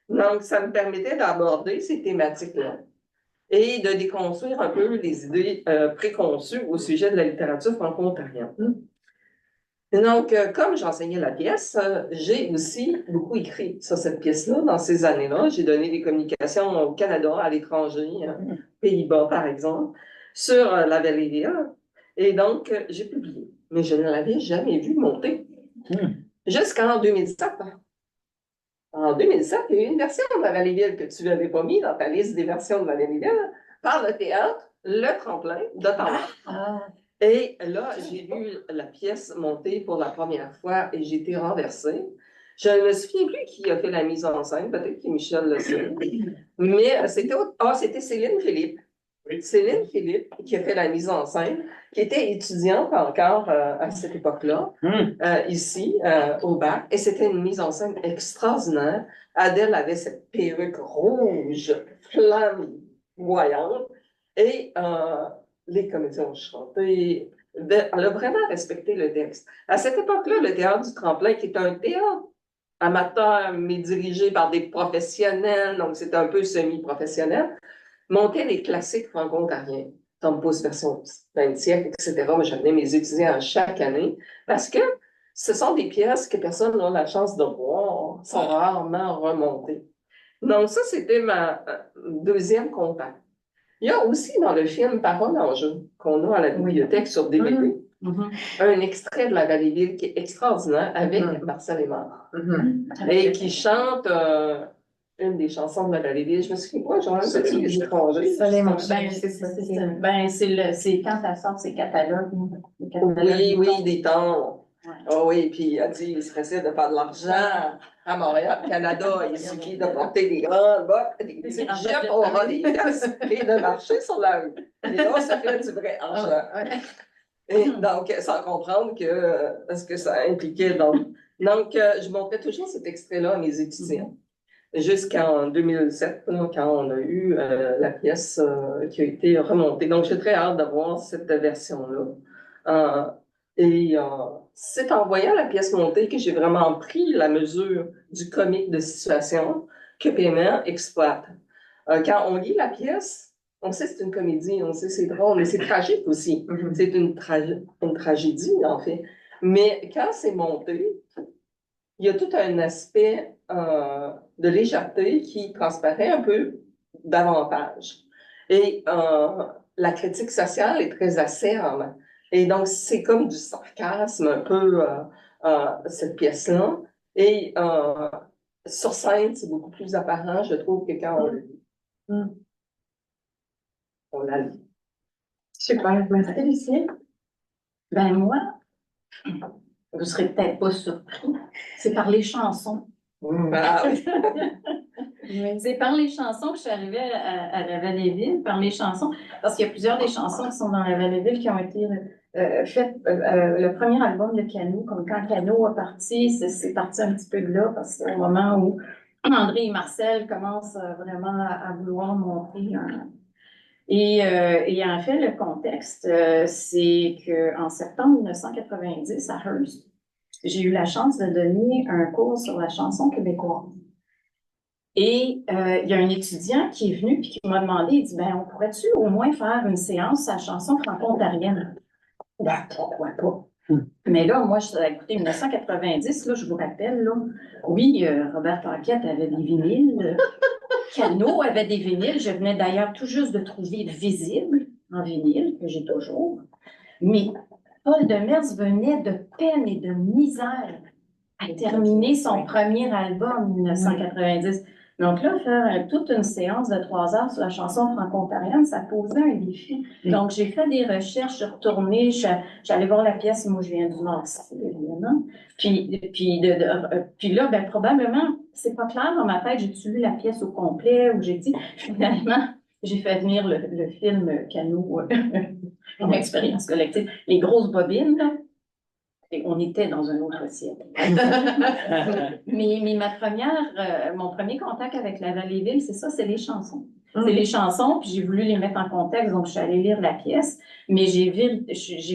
Donc, ça me permettait d'aborder ces thématiques-là et de déconstruire un peu les idées préconçues au sujet de la littérature franco-ontarienne. Donc, comme j'enseignais la pièce, j'ai aussi beaucoup écrit sur cette pièce-là dans ces années-là. J'ai donné des communications au Canada, à l'étranger, Pays-Bas par exemple, sur la Valleyville. Et donc, j'ai publié. Mais je ne l'avais jamais vu monter. Jusqu'en 2007. En 2007, il y a eu une version de la Valleyville que tu n'avais pas mis dans ta liste des versions de la Valleyville par le théâtre Le Tremplin d'Ottawa. Et là, j'ai vu la pièce monter pour la première fois et j'ai été renversée. Je ne me souviens plus qui a fait la mise en scène, peut-être que Michel le sait. Mais c'était Céline Philippe. Oui. Céline Philippe qui a fait la mise en scène, qui était étudiante encore à cette époque-là, ici, au bac. Et c'était une mise en scène extraordinaire. Adèle avait cette perruque rouge, flamboyante. Et les comédiens ont chanté. Elle a vraiment respecté le texte. À cette époque-là, le théâtre du Tremplin, qui est un théâtre amateur, mais dirigé par des professionnels, donc c'est un peu semi-professionnel, montait les classiques franco-ontariens. Tom Pouce version 20e siècle, etc. Moi, j'amenais mes étudiants chaque année parce que ce sont des pièces que personne n'a la chance de voir, sont rarement remontées. Donc, ça, c'était ma deuxième contact. Il y a aussi dans le film Parole en jeu, qu'on a à la bibliothèque sur DVD, un extrait de La Vallée-Ville qui est extraordinaire avec Marcel Aymar. Et qui chante une des chansons de La Vallée-Ville. Je me souviens pas, genre, c'est les étrangers. C'est quand ça sort ces catalogues. Oui, des temps. Ah oui, puis elle dit, il se pressait de faire de l'argent à Montréal, Canada. Il suffit de porter des grandes bottes, des jupes au ras des fesses et de marcher sur la rue. Et là, ça fait du vrai argent. Et donc, sans comprendre ce que ça impliquait. Donc, je montrais toujours cet extrait-là à mes étudiants. Jusqu'en 2007, là, quand on a eu la pièce qui a été remontée. Donc, j'ai très hâte d'avoir cette version-là. C'est en voyant la pièce montée que j'ai vraiment pris la mesure du comique de situation que Paiement exploite. Quand on lit la pièce, on sait que c'est une comédie, on sait que c'est drôle, mais c'est tragique aussi. C'est une tragédie, en fait. Mais quand c'est monté, il y a tout un aspect de légèreté qui transparaît un peu davantage. Et la critique sociale est très acerbe. Et donc, c'est comme du sarcasme un peu, cette pièce-là. Et sur scène, c'est beaucoup plus apparent, je trouve, que quand on le lit. On la lit. Super, merci Lucie. Ben moi, vous ne serez peut-être pas surpris, c'est par les chansons. Ah, oui. C'est par les chansons que je suis arrivée à la Vallée-Ville, par les chansons, parce qu'il y a plusieurs des chansons qui sont dans la Vallée-Ville qui ont été faites. Le premier album de Cano, comme quand Cano a parti, c'est parti un petit peu de là, parce que c'est au moment où André et Marcel commencent vraiment à vouloir monter Et en fait, le contexte, c'est qu'en septembre 1990, à Hearst, j'ai eu la chance de donner un cours sur la chanson québécoise. Et il y a un étudiant qui est venu et qui m'a demandé, il dit, ben, on pourrait-tu au moins faire une séance sur la chanson franco-ontarienne? Ben, pourquoi pas? Mais là, moi, écoutez, 1990, là, je vous rappelle, là, oui, Robert Paquette avait des vinyles, Cano avait des vinyles, je venais d'ailleurs tout juste de trouver Visible en vinyle, que j'ai toujours, mais Paul Demers venait de peine et de misère à terminer son premier album en 1990. Donc là, faire toute une séance de 3 heures sur la chanson franco-ontarienne, ça posait un défi. Donc, j'ai fait des recherches, je suis retournée, j'allais voir la pièce, moi je viens du Nord, évidemment. Puis là, ben, probablement, c'est pas clair dans ma tête, j'ai-tu lu la pièce au complet ou j'ai dit, finalement, j'ai fait venir le film Cano, une expérience collective, les grosses bobines, là. Et on était dans un autre siècle. mais mon premier contact avec la Vallée-Ville, c'est ça, c'est les chansons. C'est les chansons, puis j'ai voulu les mettre en contexte, donc je suis allée lire la pièce, mais j'ai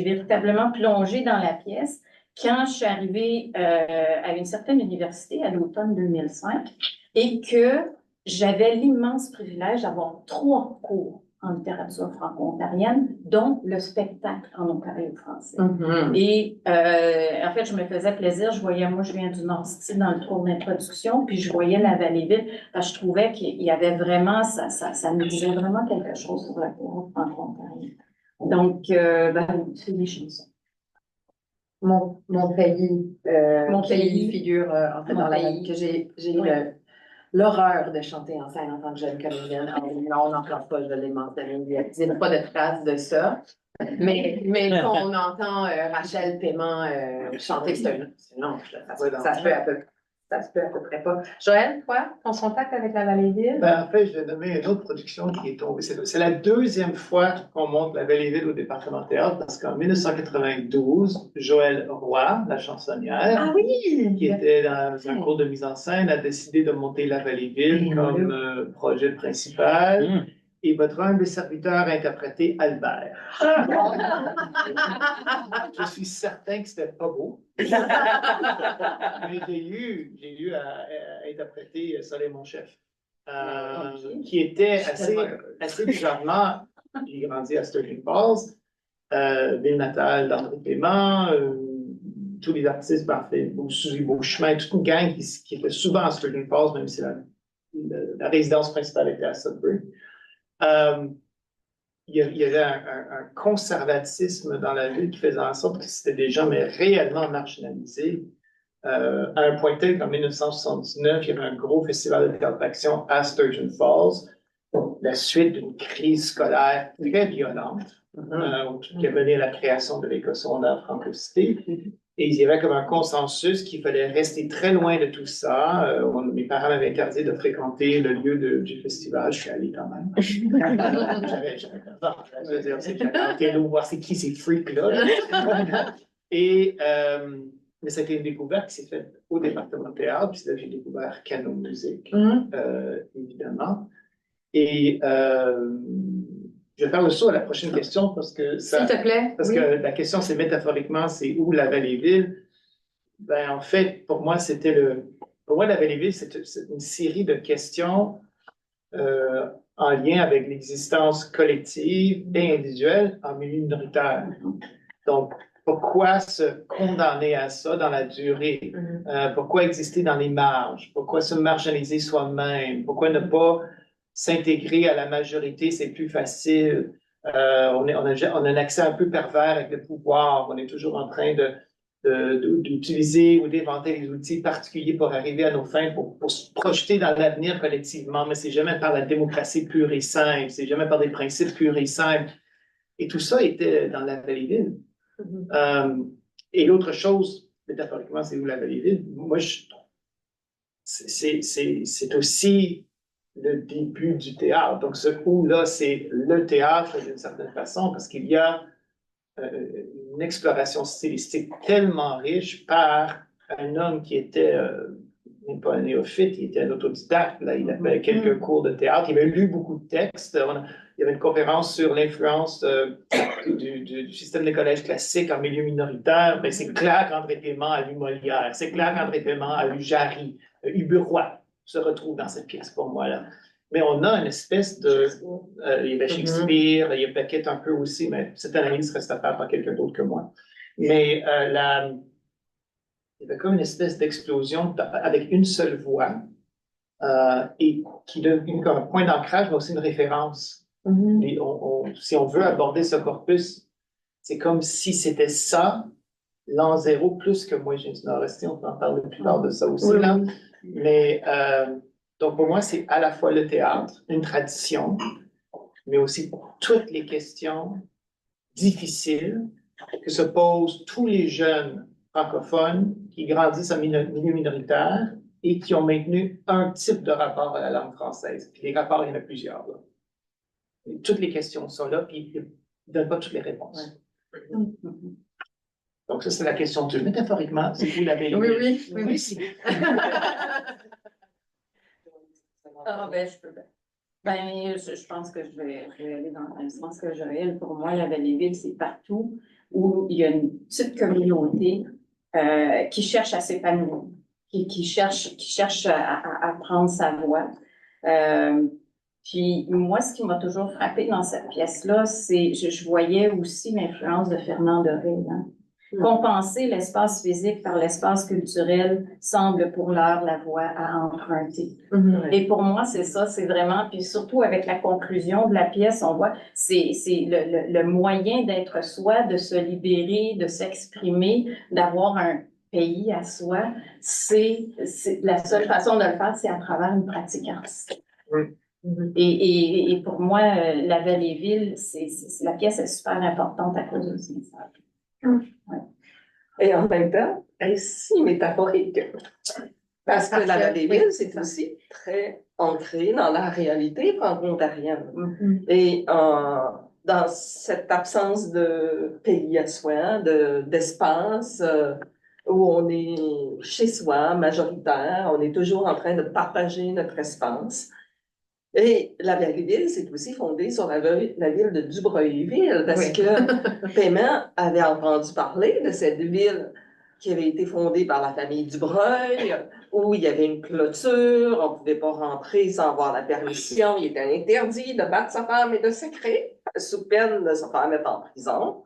véritablement plongé dans la pièce quand je suis arrivée à une certaine université à l'automne 2005 et que j'avais l'immense privilège d'avoir 3 cours en littérature franco-ontarienne, dont le spectacle en ontario-français. Et en fait, je me faisais plaisir, moi je viens du Nord-City dans le cours d'introduction, puis je voyais la Vallée-Ville, parce que je trouvais qu'il y avait vraiment, ça nous disait vraiment quelque chose sur la cour franco-ontarienne. Donc, c'est des chansons. Mon pays figure en fait dans la même que j'ai eu l'horreur de chanter en scène en tant que jeune comédienne. On n'en parle pas, je l'ai mentionné. Il n'y a pas de trace de ça. Mais quand on entend Rachel Paiement chanter, c'est un ange. Ça se peut à peu près pas. Joël, toi, ton contact avec la Vallée-Ville? Ben, en fait, je vais nommer une autre production qui est tombée. C'est la deuxième fois qu'on monte la Vallée-Ville au département de théâtre parce qu'en 1992, Joël Roy, la chansonnière, qui était dans un cours de mise en scène, a décidé de monter la Vallée-Ville comme projet principal. Et votre humble serviteur a interprété Albert. Je suis certain que c'était pas beau. Mais j'ai eu à interpréter Soleil mon chef, qui était assez bizarrement J'ai grandi à Sturgeon Falls, ville natale d'André Clément. Tous les artistes, Suzy Beauchemin, toute une gang qui était souvent à Sturgeon Falls, même si la résidence principale était à Sudbury. Il y avait un conservatisme dans la ville qui faisait en sorte que c'était des gens mais réellement marginalisés. À un point tel qu'en 1979, il y avait un gros festival de théâtre d'action à Sturgeon Falls, la suite d'une crise scolaire très violente, qui a mené à la création de l'école secondaire Francocité. Et il y avait comme un consensus qu'il fallait rester très loin de tout ça. Mes parents m'avaient interdit de fréquenter le lieu du festival. Je suis allé quand même. J'avais envie de voir c'est qui ces freaks-là. Mais c'était une découverte qui s'est faite au département de théâtre. Puis là, j'ai découvert Canon Musique, évidemment. Et je vais faire le saut à la prochaine question parce que s'il te plaît. Parce que la question, c'est métaphoriquement, c'est où la Vallée-Ville? Ben, en fait, pour moi, la Vallée-Ville, c'est une série de questions en lien avec l'existence collective et individuelle en milieu minoritaire. Donc, pourquoi se condamner à ça dans la durée? Pourquoi exister dans les marges? Pourquoi se marginaliser soi-même? Pourquoi ne pas s'intégrer à la majorité, c'est plus facile. On a un accès un peu pervers avec le pouvoir. On est toujours en train d'utiliser ou d'inventer des outils particuliers pour arriver à nos fins, pour se projeter dans l'avenir collectivement. Mais c'est jamais par la démocratie pure et simple. C'est jamais par des principes purs et simples. Et tout ça était dans la Vallée-Ville. Et l'autre chose, métaphoriquement, c'est où la Vallée-Ville? Moi, c'est aussi le début du théâtre. Donc, ce coup-là, c'est le théâtre d'une certaine façon, parce qu'il y a une exploration stylistique tellement riche par un homme qui était même pas un néophyte, il était un autodidacte. Là. Il avait quelques cours de théâtre, il avait lu beaucoup de textes. Il y avait une conférence sur l'influence du système des collèges classiques en milieu minoritaire. Ben, c'est clair qu'André Paiement a lu Molière, c'est clair qu'André Paiement a lu Jarry, Uberoy se retrouve dans cette pièce pour moi là. Mais on a une espèce de... il y avait Shakespeare, il y a Beckett un peu aussi, mais cette analyse reste à faire par quelqu'un d'autre que moi. Mais il y avait comme une espèce d'explosion avec une seule voix et qui devient comme un point d'ancrage, mais aussi une référence. Si on veut aborder ce corpus, c'est comme si c'était ça, l'an zéro, plus que moi, j'ai Nord-Est, on peut en parler plus tard de ça aussi. Là. Mais donc pour moi, c'est à la fois le théâtre, une tradition, mais aussi toutes les questions difficiles que se posent tous les jeunes francophones qui grandissent en milieu minoritaire et qui ont maintenu un type de rapport à la langue française. Puis les rapports, il y en a plusieurs. Là. Et toutes les questions sont là, puis ils ne donnent pas toutes les réponses. Donc ça, c'est la question 2. Métaphoriquement, c'est où la belle Oui. Je peux bien. Je pense que je vais aller dans le sens que Joël, pour moi, la Vallée-Ville, c'est partout où il y a une petite communauté qui cherche à s'épanouir, qui cherche à prendre sa voix. Puis moi, ce qui m'a toujours frappé dans cette pièce-là, c'est je voyais aussi l'influence de Fernand Doré. Hein. Compenser l'espace physique par l'espace culturel semble pour l'heure la voie à emprunter. Et pour moi, c'est ça, c'est vraiment, puis surtout avec la conclusion de la pièce, on voit, c'est le moyen d'être soi, de se libérer, de s'exprimer, d'avoir un pays à soi. C'est la seule façon de le faire, c'est à travers une pratique artistique. Et pour moi, la Vallée-Ville, la pièce est super importante à cause de ce message. Ouais. Et en même temps, elle est si métaphorique. Parce que la Vallée-Ville, c'est aussi très ancré dans la réalité franco-ontarienne. Et dans cette absence de pays à soi, d'espace, où on est chez soi, majoritaire, on est toujours en train de partager notre espace. Et la Vallée-Ville, c'est aussi fondée sur la ville de Dubreuilville, parce que Paiement avait entendu parler de cette ville qui avait été fondé par la famille Dubreuil, où il y avait une clôture, on ne pouvait pas rentrer sans avoir la permission, il était interdit de battre sa femme et de sacrer, sous peine de se faire mettre en prison.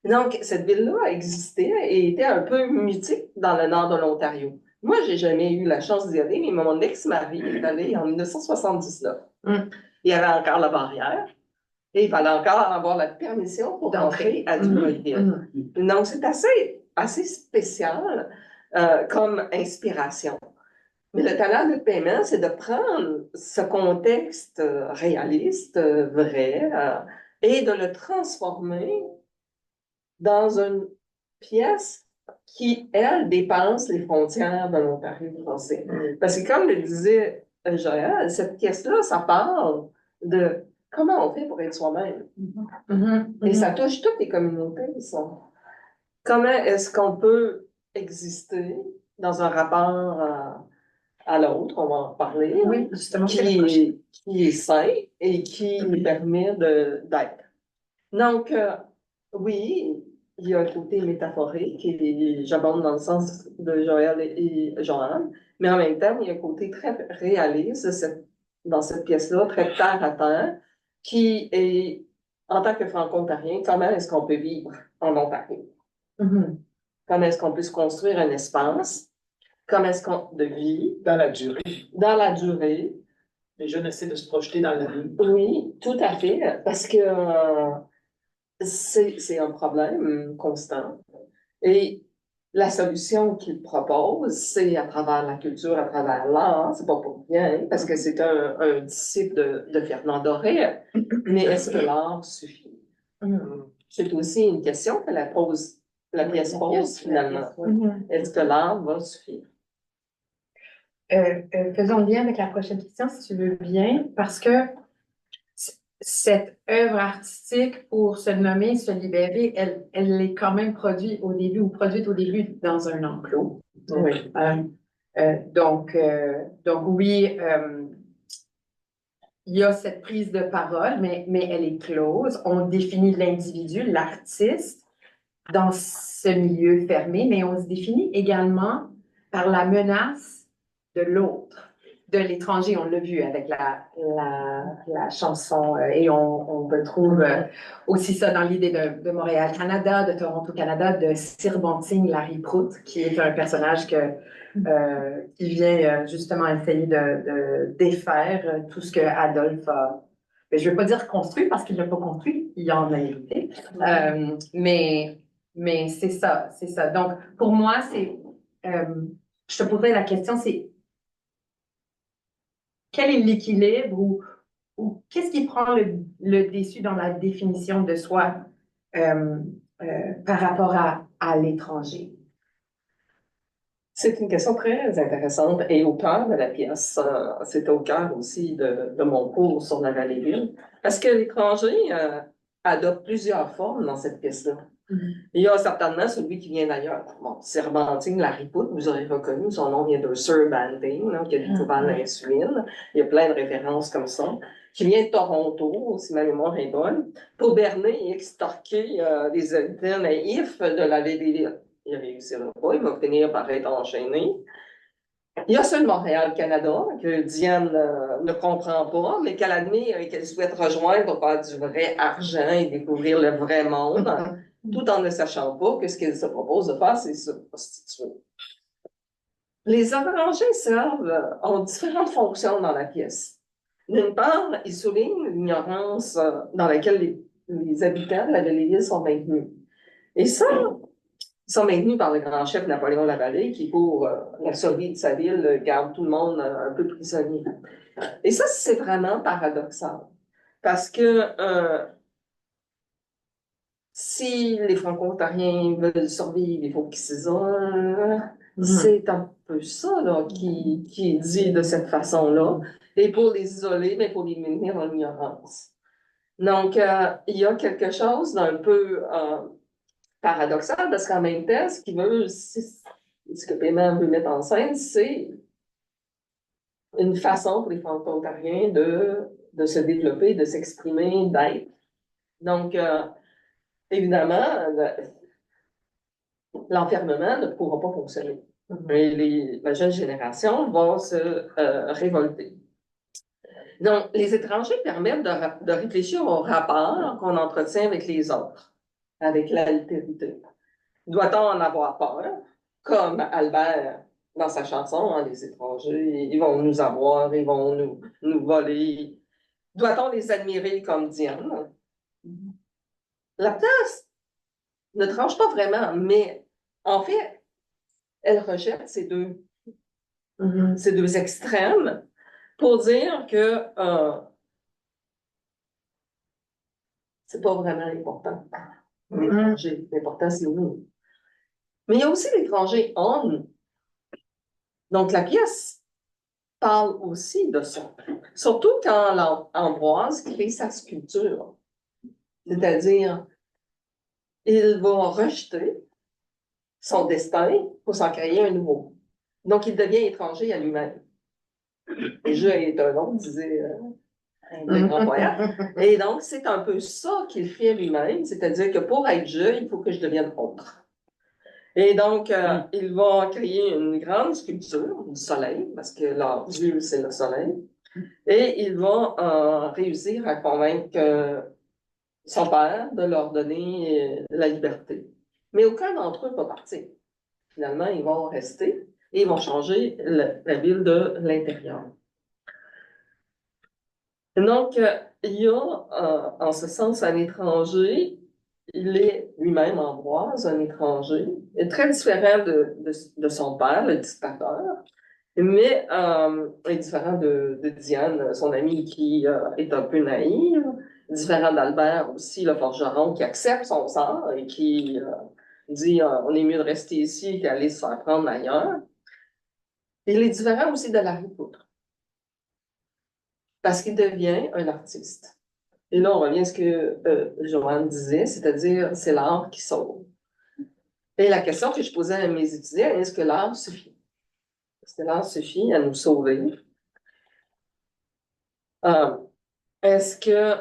Donc, cette ville-là a existé et était un peu mythique dans le nord de l'Ontario. Moi, j'ai jamais eu la chance d'y aller, mais mon ex-mari est allé en 1979. Il y avait encore la barrière et il fallait encore avoir la permission pour entrer à Dubreuilville. Donc, c'est assez spécial comme inspiration. Mais le talent de paiement, c'est de prendre ce contexte réaliste, vrai, et de le transformer dans une pièce qui, elle, dépasse les frontières de l'Ontario français. Parce que comme le disait Joël, cette pièce-là, ça parle de comment on fait pour être soi-même. Et ça touche toutes les communautés, ça. Comment est-ce qu'on peut exister dans un rapport à l'autre, on va en parler, Oui, justement, qui est sain et qui nous permet d'être. Donc, oui, il y a un côté métaphorique et j'abonde dans le sens de Joël et Joanne, mais en même temps, il y a un côté très réaliste dans cette pièce-là, très terre à terre, qui est, en tant que franco-ontarien, comment est-ce qu'on peut vivre en Ontario? Comment est-ce qu'on peut se construire un espace? Comment est-ce qu'on de vie? Dans la durée. Dans la durée. Les jeunes essaient de se projeter dans la vie. Oui, tout à fait, parce que c'est un problème constant. Et la solution qu'il propose, c'est à travers la culture, à travers l'art, c'est pas pour rien, parce que c'est un disciple de Fernand Doré. Mais est-ce que l'art suffit? C'est aussi une question que la pièce pose, finalement. Est-ce que l'art va suffire? Faisons le lien avec la prochaine question, si tu veux bien, parce que cette œuvre artistique, pour se nommer, se libérer, elle est quand même produite au début dans un enclos. Oui. Donc oui, il y a cette prise de parole, mais elle est close. On définit l'individu, l'artiste, dans ce milieu fermé, mais on se définit également par la menace de l'autre, de l'étranger. On l'a vu avec la chanson, et on retrouve aussi ça dans l'idée de Montréal, Canada, de Toronto, Canada, de Sir Banting, Larry Prout, qui est un personnage qui vient justement essayer de défaire tout ce que Adolphe a. Je ne veux pas dire construit parce qu'il ne l'a pas construit, il en a hérité. Mais c'est ça, c'est ça. Donc, pour moi, je te poserais la question, c'est quel est l'équilibre ou qu'est-ce qui prend le dessus dans la définition de soi par rapport à l'étranger? C'est une question très intéressante et au cœur de la pièce. C'est au cœur aussi de mon cours sur la Vallée-Ville. Parce que l'étranger adopte plusieurs formes dans cette pièce-là. Il y a certainement celui qui vient d'ailleurs. Bon, Sir Banting, Larry Prout, vous aurez reconnu, son nom vient de Sir Banting, qui a découvert l'insuline. Il y a plein de références comme ça. Qui vient de Toronto, si ma mémoire est bonne, pour berner et extorquer les habitants naïfs de la Vallée-Ville. Il réussira pas, il va finir par être enchaîné. Il y a celui de Montréal-Canada, que Diane ne comprend pas, mais qu'elle admire et qu'elle souhaite rejoindre pour faire du vrai argent et découvrir le vrai monde, tout en ne sachant pas que ce qu'elle se propose de faire, c'est se prostituer. Les étrangers ont différentes fonctions dans la pièce. D'une part, ils soulignent l'ignorance dans laquelle les habitants de la Vallée-Ville sont maintenus. Et ça, ils sont maintenus par le grand chef Napoléon Lavallée, qui, pour la survie de sa ville, garde tout le monde un peu prisonnier. Et ça, c'est vraiment paradoxal. Parce que si les Franco-Ontariens veulent survivre, il faut qu'ils s'isolent. C'est un peu ça là, qui est dit de cette façon-là. Et pour les isoler, mais pour les maintenir dans l'ignorance. Donc, il y a quelque chose d'un peu paradoxal, parce qu'en même temps, ce que Paiement veut mettre en scène, c'est une façon pour les Franco-Ontariens de se développer, de s'exprimer, d'être. Donc, évidemment, l'enfermement ne pourra pas fonctionner. Et la jeune génération va se révolter. Donc, les étrangers permettent de réfléchir au rapport qu'on entretient avec les autres, avec l'altérité. Doit-on en avoir peur? Comme Albert dans sa chanson, hein, les étrangers, ils vont nous avoir, ils vont nous voler. Doit-on les admirer comme Diane? La place ne tranche pas vraiment, mais en fait, elle rejette ces deux extrêmes pour dire que c'est pas vraiment important. L'étranger, l'important, c'est nous. Mais il y a aussi l'étranger homme. Donc, la pièce parle aussi de ça. Surtout quand Ambroise crée sa sculpture. C'est-à-dire, il va rejeter son destin pour s'en créer un nouveau. Donc, il devient étranger à lui-même. Le jeu est un autre, disait un grand poète. Et donc, c'est un peu ça qu'il fait lui-même, c'est-à-dire que pour être je, il faut que je devienne autre. Et donc, il va créer une grande sculpture du soleil, parce que leur dieu, c'est le soleil, et il va réussir à convaincre son père de leur donner la liberté. Mais aucun d'entre eux va partir. Finalement, ils vont rester et ils vont changer la ville de l'intérieur. Donc, il y a en ce sens un étranger, il est lui-même Ambroise, un étranger, très différent de son père, le dictateur, mais est différent de Diane, son amie qui est un peu naïve, différent d'Albert aussi, le forgeron, qui accepte son sort et qui dit on est mieux de rester ici qu'aller se faire prendre ailleurs. Il est différent aussi de Larry Poudre, parce qu'il devient un artiste. Et là, on revient à ce que Joanne disait, c'est-à-dire c'est l'art qui sauve. Et la question que je posais à mes étudiants, est-ce que l'art suffit? Est-ce que l'art suffit à nous sauver? Est-ce que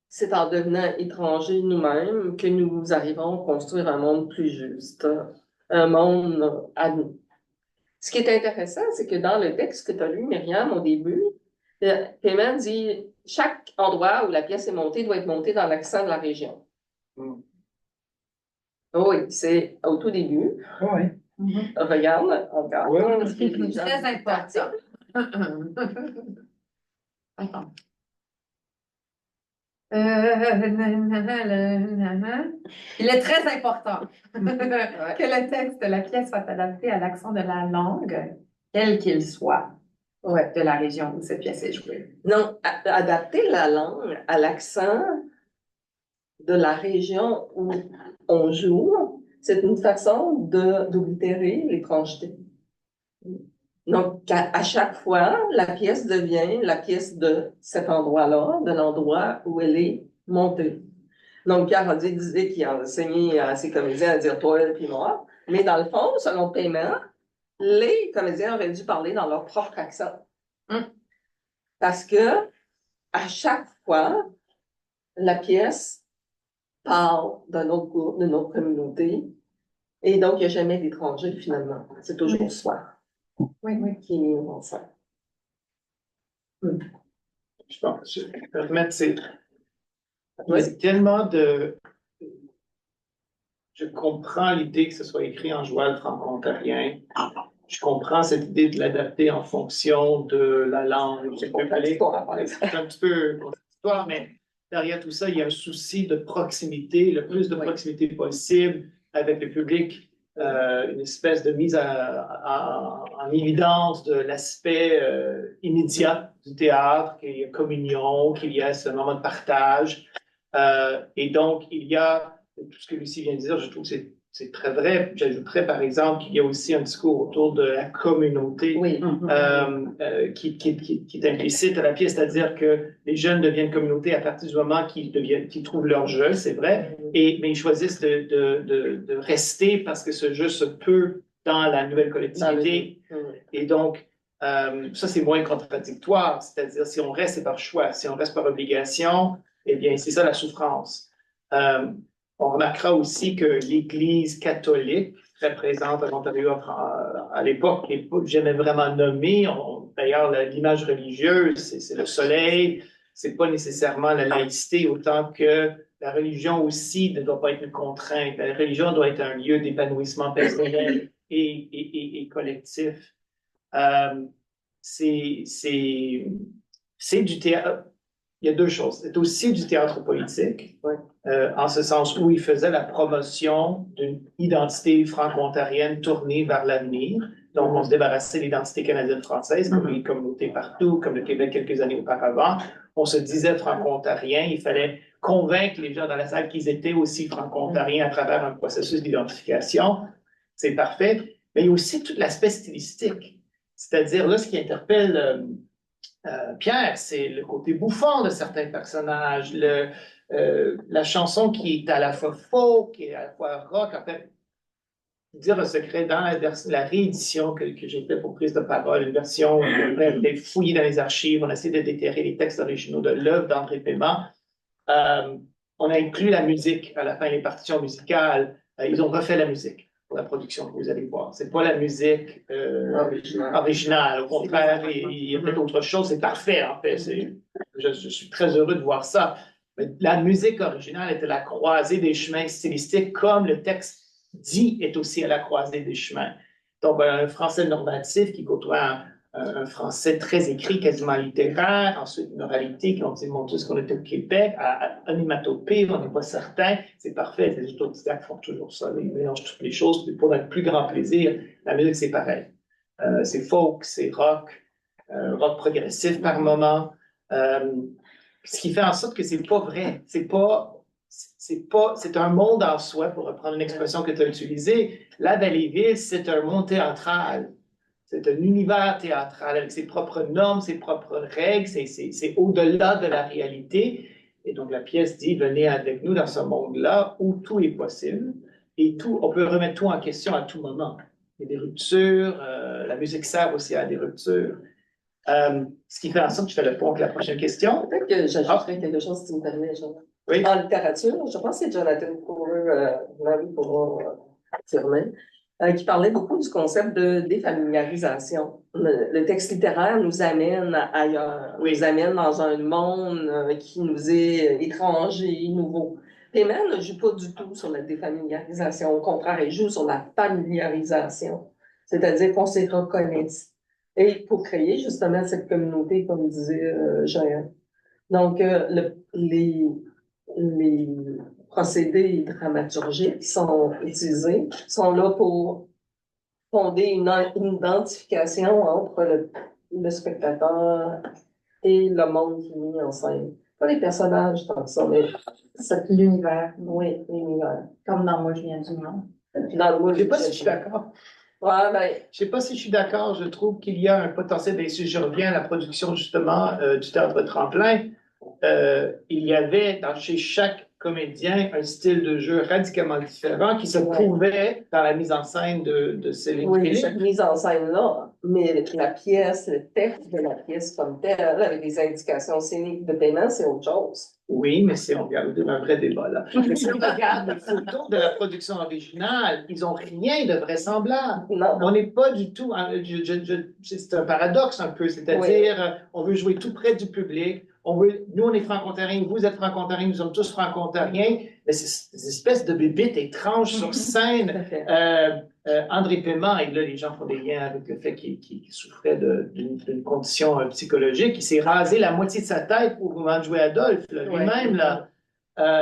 c'est en devenant étrangers nous-mêmes que nous arrivons à construire un monde plus juste, un monde à nous? Ce qui est intéressant, c'est que dans le texte que tu as lu, Myriam, au début, Payman dit « Chaque endroit où la pièce est montée doit être montée dans l'accent de la région. Oui, c'est au tout début. Oui. Regarde, encore. Oui. Très important. Attends. Il est très important que le texte de la pièce soit adapté à l'accent de la langue, quel qu'il soit, de la région où cette pièce est jouée. Non, adapter la langue à l'accent de la région où on joue, c'est une façon d'oblitérer l'étrangeté. Donc, à chaque fois, la pièce devient la pièce de cet endroit-là, de l'endroit où elle est montée. Donc, Pierre Rodier disait qu'il a enseigné à ses comédiens à dire « toi, elle, puis moi ». Mais dans le fond, selon Paiement, les comédiens auraient dû parler dans leur propre accent. Parce que, à chaque fois, la pièce parle d'un autre groupe, d'une autre communauté, et donc il n'y a jamais d'étranger finalement. C'est toujours soi. Oui. Qui est mis en scène. Je pense, je vais permettre, c'est tellement de. Je comprends l'idée que ce soit écrit en joual franco-ontarien. Je comprends cette idée de l'adapter en fonction de la langue. C'est un petit peu contradictoire, mais derrière tout ça, il y a un souci de proximité, le plus de proximité possible avec le public, une espèce de mise en évidence de l'aspect immédiat du théâtre, qu'il y a communion, qu'il y a ce moment de partage. Et donc, il y a tout ce que Lucie vient de dire, je trouve que c'est très vrai. J'ajouterais, par exemple, qu'il y a aussi un discours autour de la communauté qui est implicite à la pièce, c'est-à-dire que les jeunes deviennent communauté à partir du moment qu'ils trouvent leur jeu, c'est vrai, mais ils choisissent de rester parce que ce jeu se peut dans la nouvelle collectivité. Et donc, ça, c'est moins contradictoire, c'est-à-dire si on reste, c'est par choix. Si on reste par obligation, eh bien, c'est ça la souffrance. On remarquera aussi que l'Église catholique, très présente en Ontario à l'époque, n'est pas jamais vraiment nommée. D'ailleurs, l'image religieuse, c'est le soleil, c'est pas nécessairement la laïcité, autant que la religion aussi ne doit pas être une contrainte. La religion doit être un lieu d'épanouissement personnel et collectif. C'est du théâtre. Il y a deux choses. C'est aussi du théâtre politique, en ce sens où il faisait la promotion d'une identité franco-ontarienne tournée vers l'avenir. Donc, on se débarrassait de l'identité canadienne-française, comme les communautés partout, comme le Québec quelques années auparavant. On se disait franco-ontarien. Il fallait convaincre les gens dans la salle qu'ils étaient aussi franco-ontariens à travers un processus d'identification. C'est parfait. Mais il y a aussi tout l'aspect stylistique. C'est-à-dire, là, ce qui interpelle Pierre, c'est le côté bouffon de certains personnages, la chanson qui est à la fois folk et à la fois rock. En fait, dire le secret, dans la réédition que j'ai faite pour prise de parole, une version où on a été fouillé dans les archives, on a essayé de déterrer les textes originaux de l'œuvre d'André Paiement. On a inclus la musique à la fin, les partitions musicales. Ils ont refait la musique pour la production que vous allez voir. C'est pas la musique originale. Au contraire, il y a peut-être autre chose. C'est parfait, en fait. Je suis très heureux de voir ça. Mais la musique originale est à la croisée des chemins stylistiques, comme le texte dit est aussi à la croisée des chemins. Donc, un français normatif qui côtoie un français très écrit, quasiment littéraire, ensuite une oralité qui ont dit, mon Dieu, ce qu'on était au Québec, à onomatopée, on n'est pas certain, c'est parfait, les autodidactes font toujours ça, ils mélangent toutes les choses, mais pour notre plus grand plaisir, la musique, c'est pareil. C'est folk, c'est rock, rock progressif par moment, ce qui fait en sorte que c'est pas vrai, c'est un monde en soi, pour reprendre une expression que tu as utilisée. La Valleyville, c'est un monde théâtral. C'est un univers théâtral avec ses propres normes, ses propres règles, c'est au-delà de la réalité. Et donc la pièce dit, venez avec nous dans ce monde-là où tout est possible et on peut remettre tout en question à tout moment. Il y a des ruptures, la musique sert aussi à des ruptures. Ce qui fait en sorte que je fais le pont avec la prochaine question. Peut-être que j'ajouterais quelque chose si tu me permets, Jonathan. Oui. En littérature, je pense que c'est Jonathan Porter, Marie pourra affirmer, qui parlait beaucoup du concept de défamiliarisation. Le texte littéraire nous amène ailleurs, nous amène dans un monde qui nous est étranger, nouveau. Paiement ne joue pas du tout sur la défamiliarisation, au contraire, il joue sur la familiarisation, c'est-à-dire qu'on s'y reconnaît. Et pour créer justement cette communauté, comme disait Joël. Donc, les procédés dramaturgiques qui sont utilisés sont là pour fonder une identification entre le spectateur et le monde qui est mis en scène. Pas les personnages, tant que ça, mais l'univers. Oui, l'univers. Comme dans Moi, je viens du monde. Je ne sais pas si je suis d'accord. Ouais, ben, je ne sais pas si je suis d'accord. Je trouve qu'il y a un potentiel. Bien, si je reviens à la production, justement, du théâtre Tremplin, il y avait chez chaque comédien un style de jeu radicalement différent qui se trouvait dans la mise en scène de Céline oui, Philippe. chaque mise en scène-là, mais la pièce, le texte de la pièce comme tel, avec les indications scéniques de Paiement, c'est autre chose. Oui, mais on regarde un vrai débat là. Mais si on regarde les photos de la production originale, ils n'ont rien de vraisemblable. Non. On n'est pas du tout. C'est un paradoxe un peu, c'est-à-dire, on veut jouer tout près du public. Nous, on est franco-ontariens, vous êtes franco-ontariens, nous sommes tous franco-ontariens, mais c'est des espèces de bébites étranges sur scène. André Paiement, et là, les gens font des liens avec le fait qu'il souffrait d'une condition psychologique. Il s'est rasé la moitié de sa tête pour vraiment jouer Adolphe, lui-même, là.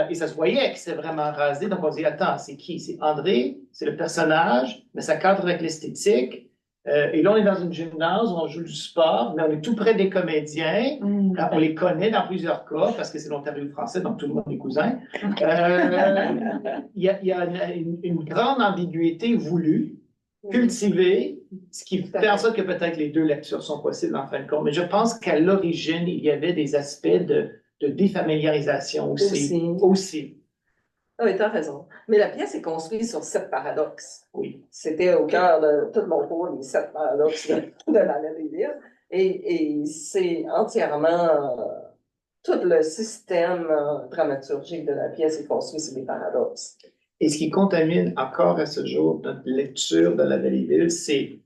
Et ça se voyait qu'il s'est vraiment rasé. Donc, on dit, attends, c'est qui? C'est André, c'est le personnage, mais ça cadre avec l'esthétique. Et là, on est dans une gymnase, on joue du sport, mais on est tout près des comédiens. On les connaît dans plusieurs cas, parce que c'est l'Ontario français, donc tout le monde est cousin. Il y a une grande ambiguïté voulue, cultivée, ce qui fait en sorte que peut-être les deux lectures sont possibles en fin de compte. Mais je pense qu'à l'origine, il y avait des aspects de défamiliarisation aussi. Oui, tu as raison. Mais la pièce est construite sur 7 paradoxes. Oui. C'était au cœur de tout mon cours, les 7 paradoxes de la Valleyville. Et c'est entièrement tout le système dramaturgique de la pièce est construit sur des paradoxes. Et ce qui contamine encore à ce jour notre lecture de La Belle et Ville, c'est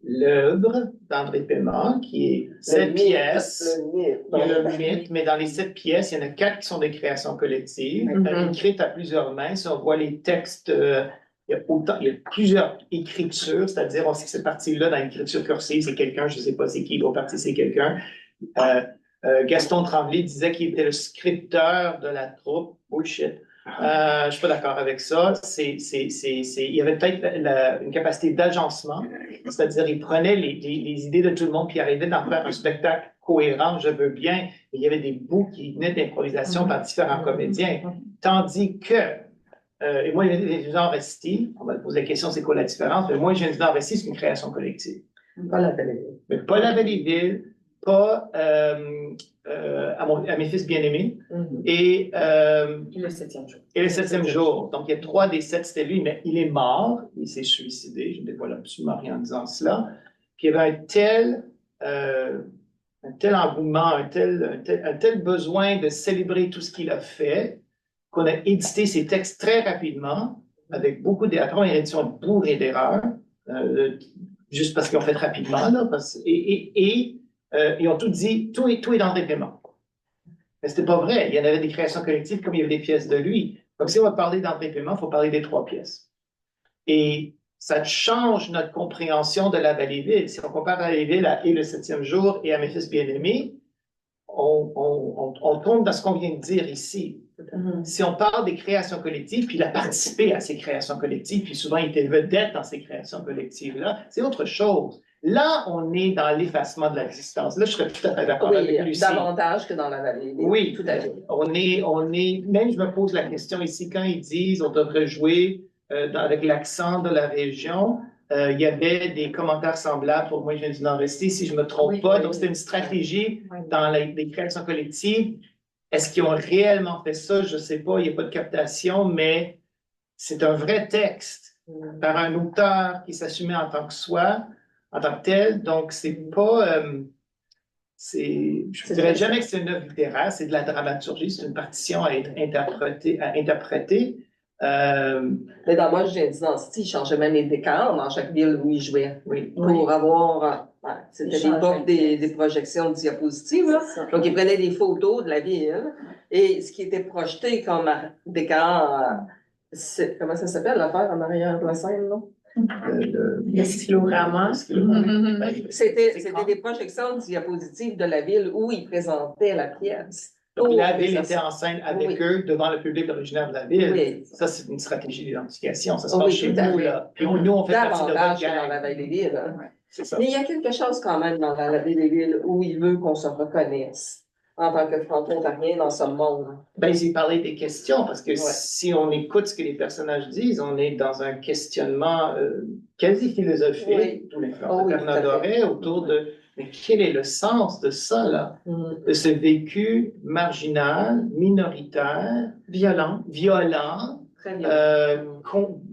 l'œuvre d'André Paiement, qui est cette pièce. Le mythe. Il y a le mythe, mais dans les 7 pièces, il y en a 4 qui sont des créations collectives, écrites à plusieurs mains. Si on voit les textes, il y a plusieurs écritures, c'est-à-dire on sait que cette partie-là, dans l'écriture cursive, c'est quelqu'un, je ne sais pas c'est qui, l'autre partie, c'est quelqu'un. Gaston Tremblay disait qu'il était le scripteur de la troupe. Bullshit. Je ne suis pas d'accord avec ça. Il y avait peut-être une capacité d'agencement, c'est-à-dire il prenait les idées de tout le monde puis il arrivait d'en faire un spectacle cohérent, je veux bien, mais il y avait des bouts qui venaient d'improvisation par différents comédiens. Tandis que, et moi, les gens récités, on va te poser la question, c'est quoi la différence? Mais moi, j'ai un récit, c'est une création collective. Pas La Belle et Ville. Mais pas La Belle et Ville, pas à mes fils bien-aimés et le 7e jour. Et le 7e jour. Donc, il y a 3 des 7, c'était lui, mais il est mort, il s'est suicidé, je ne dévoile absolument rien en disant cela. Puis il y avait un tel engouement, un tel besoin de célébrer tout ce qu'il a fait, qu'on a édité ses textes très rapidement, avec beaucoup d'erreurs, une édition bourrée d'erreurs, juste parce qu'ils ont fait rapidement, là, ils ont tout dit, tout est d'André Paiement. Mais c'était pas vrai. Il y en avait des créations collectives comme il y avait des pièces de lui. Donc, si on va parler d'André Paiement, il faut parler des 3 pièces. Et ça change notre compréhension de La Belle et Ville. Si on compare La Belle et Ville et le 7e jour et à Mes fils bien-aimés, on tombe dans ce qu'on vient de dire ici. Si on parle des créations collectives, puis il a participé à ces créations collectives, puis souvent il était vedette dans ces créations collectives-là, c'est autre chose. Là, on est dans l'effacement de l'existence. Là, je serais tout à fait d'accord avec Lucie. Davantage que dans La Vallée. Oui, tout à fait. Même je me pose la question ici, quand ils disent on devrait jouer avec l'accent de la région, il y avait des commentaires semblables, pour moi, je viens de l'en rester, si je ne me trompe pas. Donc, c'était une stratégie dans les créations collectives. Est-ce qu'ils ont réellement fait ça? Je ne sais pas, il n'y a pas de captation, mais c'est un vrai texte par un auteur qui s'assumait en tant que tel. Donc, c'est pas... je ne dirais jamais que c'est une œuvre littéraire, c'est de la dramaturgie, c'est une partition à être interpréter. Mais dans Moi, j'ai dit Dynastie, il changeait même les décors dans chaque ville où il jouait. Oui. Pour avoir. C'était l'époque des projections de diapositives. Là. Donc, il prenait des photos de la ville et ce qui était projeté comme décor, comment ça s'appelle l'affaire en arrière de la scène, non? Le stylorama. C'était des projections de diapositives de la ville où il présentait la pièce. Donc, la ville était en scène avec eux, devant le public originaire de la ville. Oui. Ça, c'est une stratégie d'identification. Ça se passe chez nous, là. Puis nous, on fait partie de votre davantage que gang. dans La Belle et Ville. C'est ça. Mais il y a quelque chose quand même dans La Belle et Ville où il veut qu'on se reconnaisse en tant que franco-ontarien dans ce monde. Ben, j'ai parlé des questions, parce que si on écoute ce que les personnages disent, on est dans un questionnement quasi philosophique, tout l'influence de Bernard Doré, autour de mais quel est le sens de ça, là? De ce vécu marginal, minoritaire, violent, Très violent.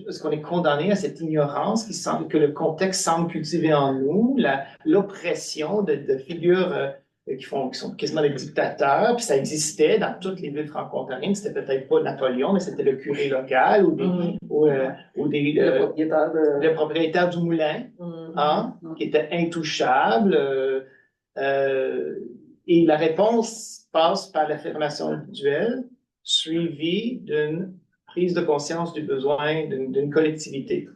est-ce qu'on est condamné à cette ignorance que le contexte semble cultiver en nous, l'oppression de figures qui sont quasiment des dictateurs, puis ça existait dans toutes les villes franco-ontariennes. C'était peut-être pas Napoléon, mais c'était le curé local ou le propriétaire du moulin, qui était intouchable. Et la réponse passe par l'affirmation individuelle, suivie d'une prise de conscience du besoin d'une collectivité.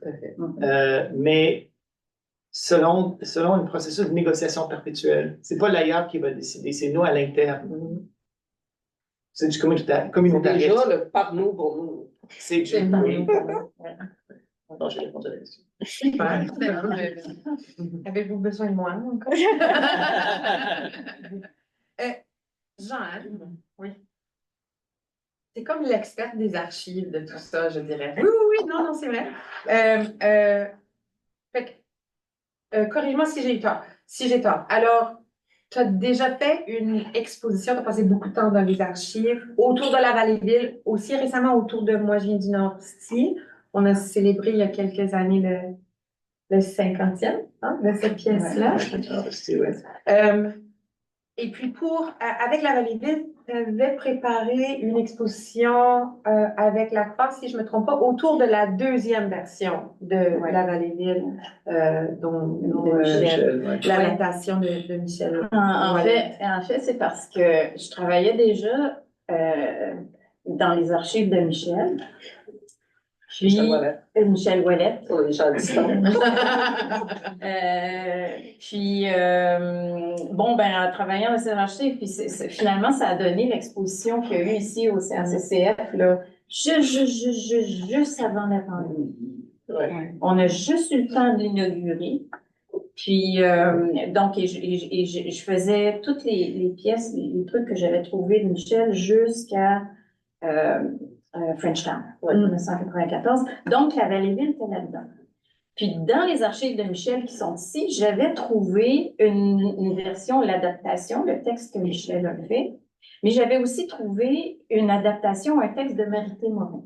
Mais selon un processus de négociation perpétuelle. C'est pas l'ailleurs qui va décider, c'est nous à l'interne. C'est du communautarisme. C'est déjà le par nous pour nous. C'est par nous pour nous. Bon, j'ai répondu à la question. Super. Avez-vous besoin de moi encore? Jean, oui. C'est comme l'expert des archives de tout ça, je dirais. Oui, non, c'est vrai. Corrige-moi si j'ai tort. Alors, tu as déjà fait une exposition, tu as passé beaucoup de temps dans les archives, autour de la Vallée-Ville, aussi récemment autour de Moi, je viens du Nord-Sti. On a célébré il y a quelques années le 50e de cette pièce-là. Et puis avec la Vallée-Ville, j'avais préparé une exposition avec la Croix, si je ne me trompe pas, autour de la deuxième version de la Vallée-Ville, dont de Michel, ouais. la datation de Michel. En fait, c'est parce que je travaillais déjà dans les archives de Michel. Puis, Michel Ouellet. Pour les gens distants. En travaillant dans ces archives, puis finalement, ça a donné l'exposition qu'il y a eu ici au CRCCF, là, juste avant la pandémie. Ouais. On a juste eu le temps de l'inaugurer. Puis, je faisais toutes les pièces, les trucs que j'avais trouvés de Michel jusqu'à Frenchtown, 1994. Donc, la Vallée-Ville était là-dedans. Puis, dans les archives de Michel qui sont ici, j'avais trouvé une version, l'adaptation, le texte que Michel a fait, mais j'avais aussi trouvé une adaptation, un texte de Marité Morin.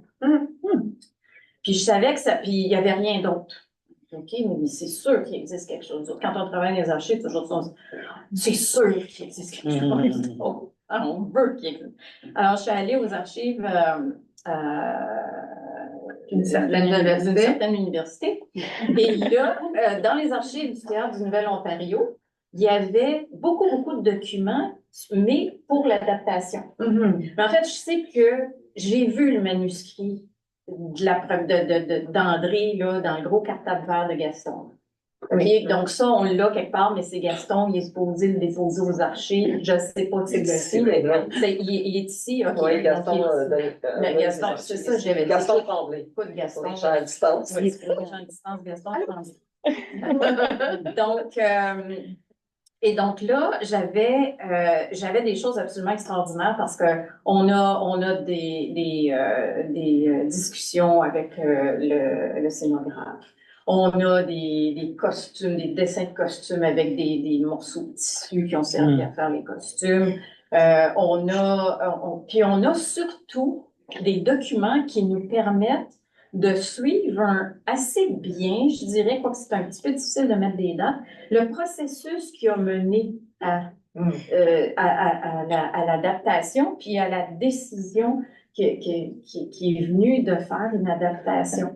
Puis, je savais que ça, puis il n'y avait rien d'autre. OK, mais c'est sûr qu'il existe quelque chose d'autre. Quand on travaille dans les archives, toujours ça, c'est sûr qu'il existe quelque chose d'autre. On veut qu'il existe. Alors, je suis allée aux archives d'une certaine université. Et là, dans les archives du Théâtre du Nouvel-Ontario, il y avait beaucoup de documents, mais pour l'adaptation. Mais en fait, je sais que j'ai vu le manuscrit d'André, là, dans le gros cartable vert de Gaston. Okay? Donc ça, on l'a quelque part, mais c'est Gaston, il est supposé le déposer aux archives. Je ne sais pas si c'est ici, il est ici. Okay. Oui, Gaston. Gaston, c'est ça, j'avais dit. Gaston Tremblay. Pas de Gaston. Pour les gens à distance. Oui, pour les gens à distance, Gaston Tremblay. Donc là, j'avais des choses absolument extraordinaires parce que on a des discussions avec le scénographe. On a des costumes, des dessins de costumes avec des morceaux de tissu qui ont servi à faire les costumes. Puis on a surtout des documents qui nous permettent de suivre assez bien, je dirais, quoique c'est un petit peu difficile de mettre des dates, le processus qui a mené à l'adaptation, puis à la décision qui est venue de faire une adaptation.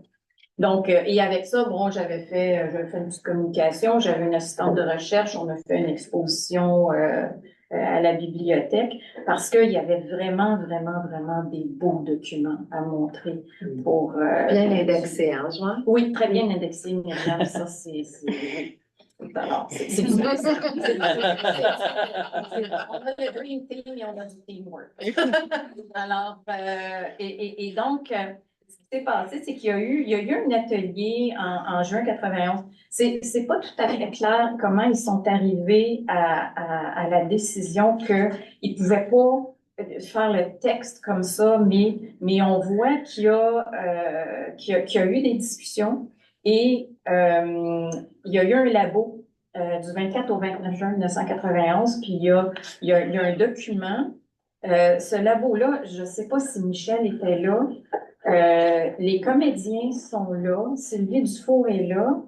Donc, et avec ça, bon, j'avais fait une petite communication, j'avais une assistante de recherche, on a fait une exposition à la bibliothèque parce qu'il y avait vraiment des beaux documents à montrer pour... bien indexé, hein, Joanne? Oui, très bien indexé, Myriam, ça, c'est... Alors, c'est du... On a le Dream Team et on a du Teamwork. Alors, et donc... Ce qui s'est passé, c'est qu'il y a eu un atelier en juin 91. C'est pas tout à fait clair comment ils sont arrivés à la décision qu'ils pouvaient pas faire le texte comme ça, mais on voit qu'il y a eu des discussions et il y a eu un labo du 24 au 29 juin 1991, puis il y a un document. Ce labo-là, je ne sais pas si Michel était là. Les comédiens sont là, Sylvie Dufour est là,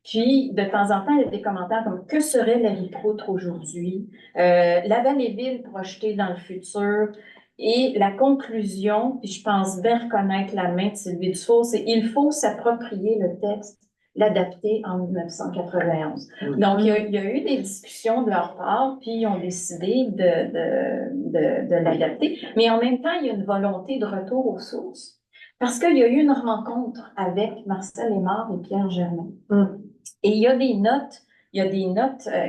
puis de temps en temps, il y a des commentaires comme « Que serait Larry Proulx aujourd'hui? La Vallée-Ville projetée dans le futur. » Et la conclusion, puis je pense bien reconnaître la main de Sylvie Dufour, c'est « Il faut s'approprier le texte, l'adapter en 1991. » Donc, il y a eu des discussions de leur part, puis ils ont décidé de l'adapter. Mais en même temps, il y a une volonté de retour aux sources. Parce qu'il y a eu une rencontre avec Marcel Aymard et Pierre Germain. Et il y a des notes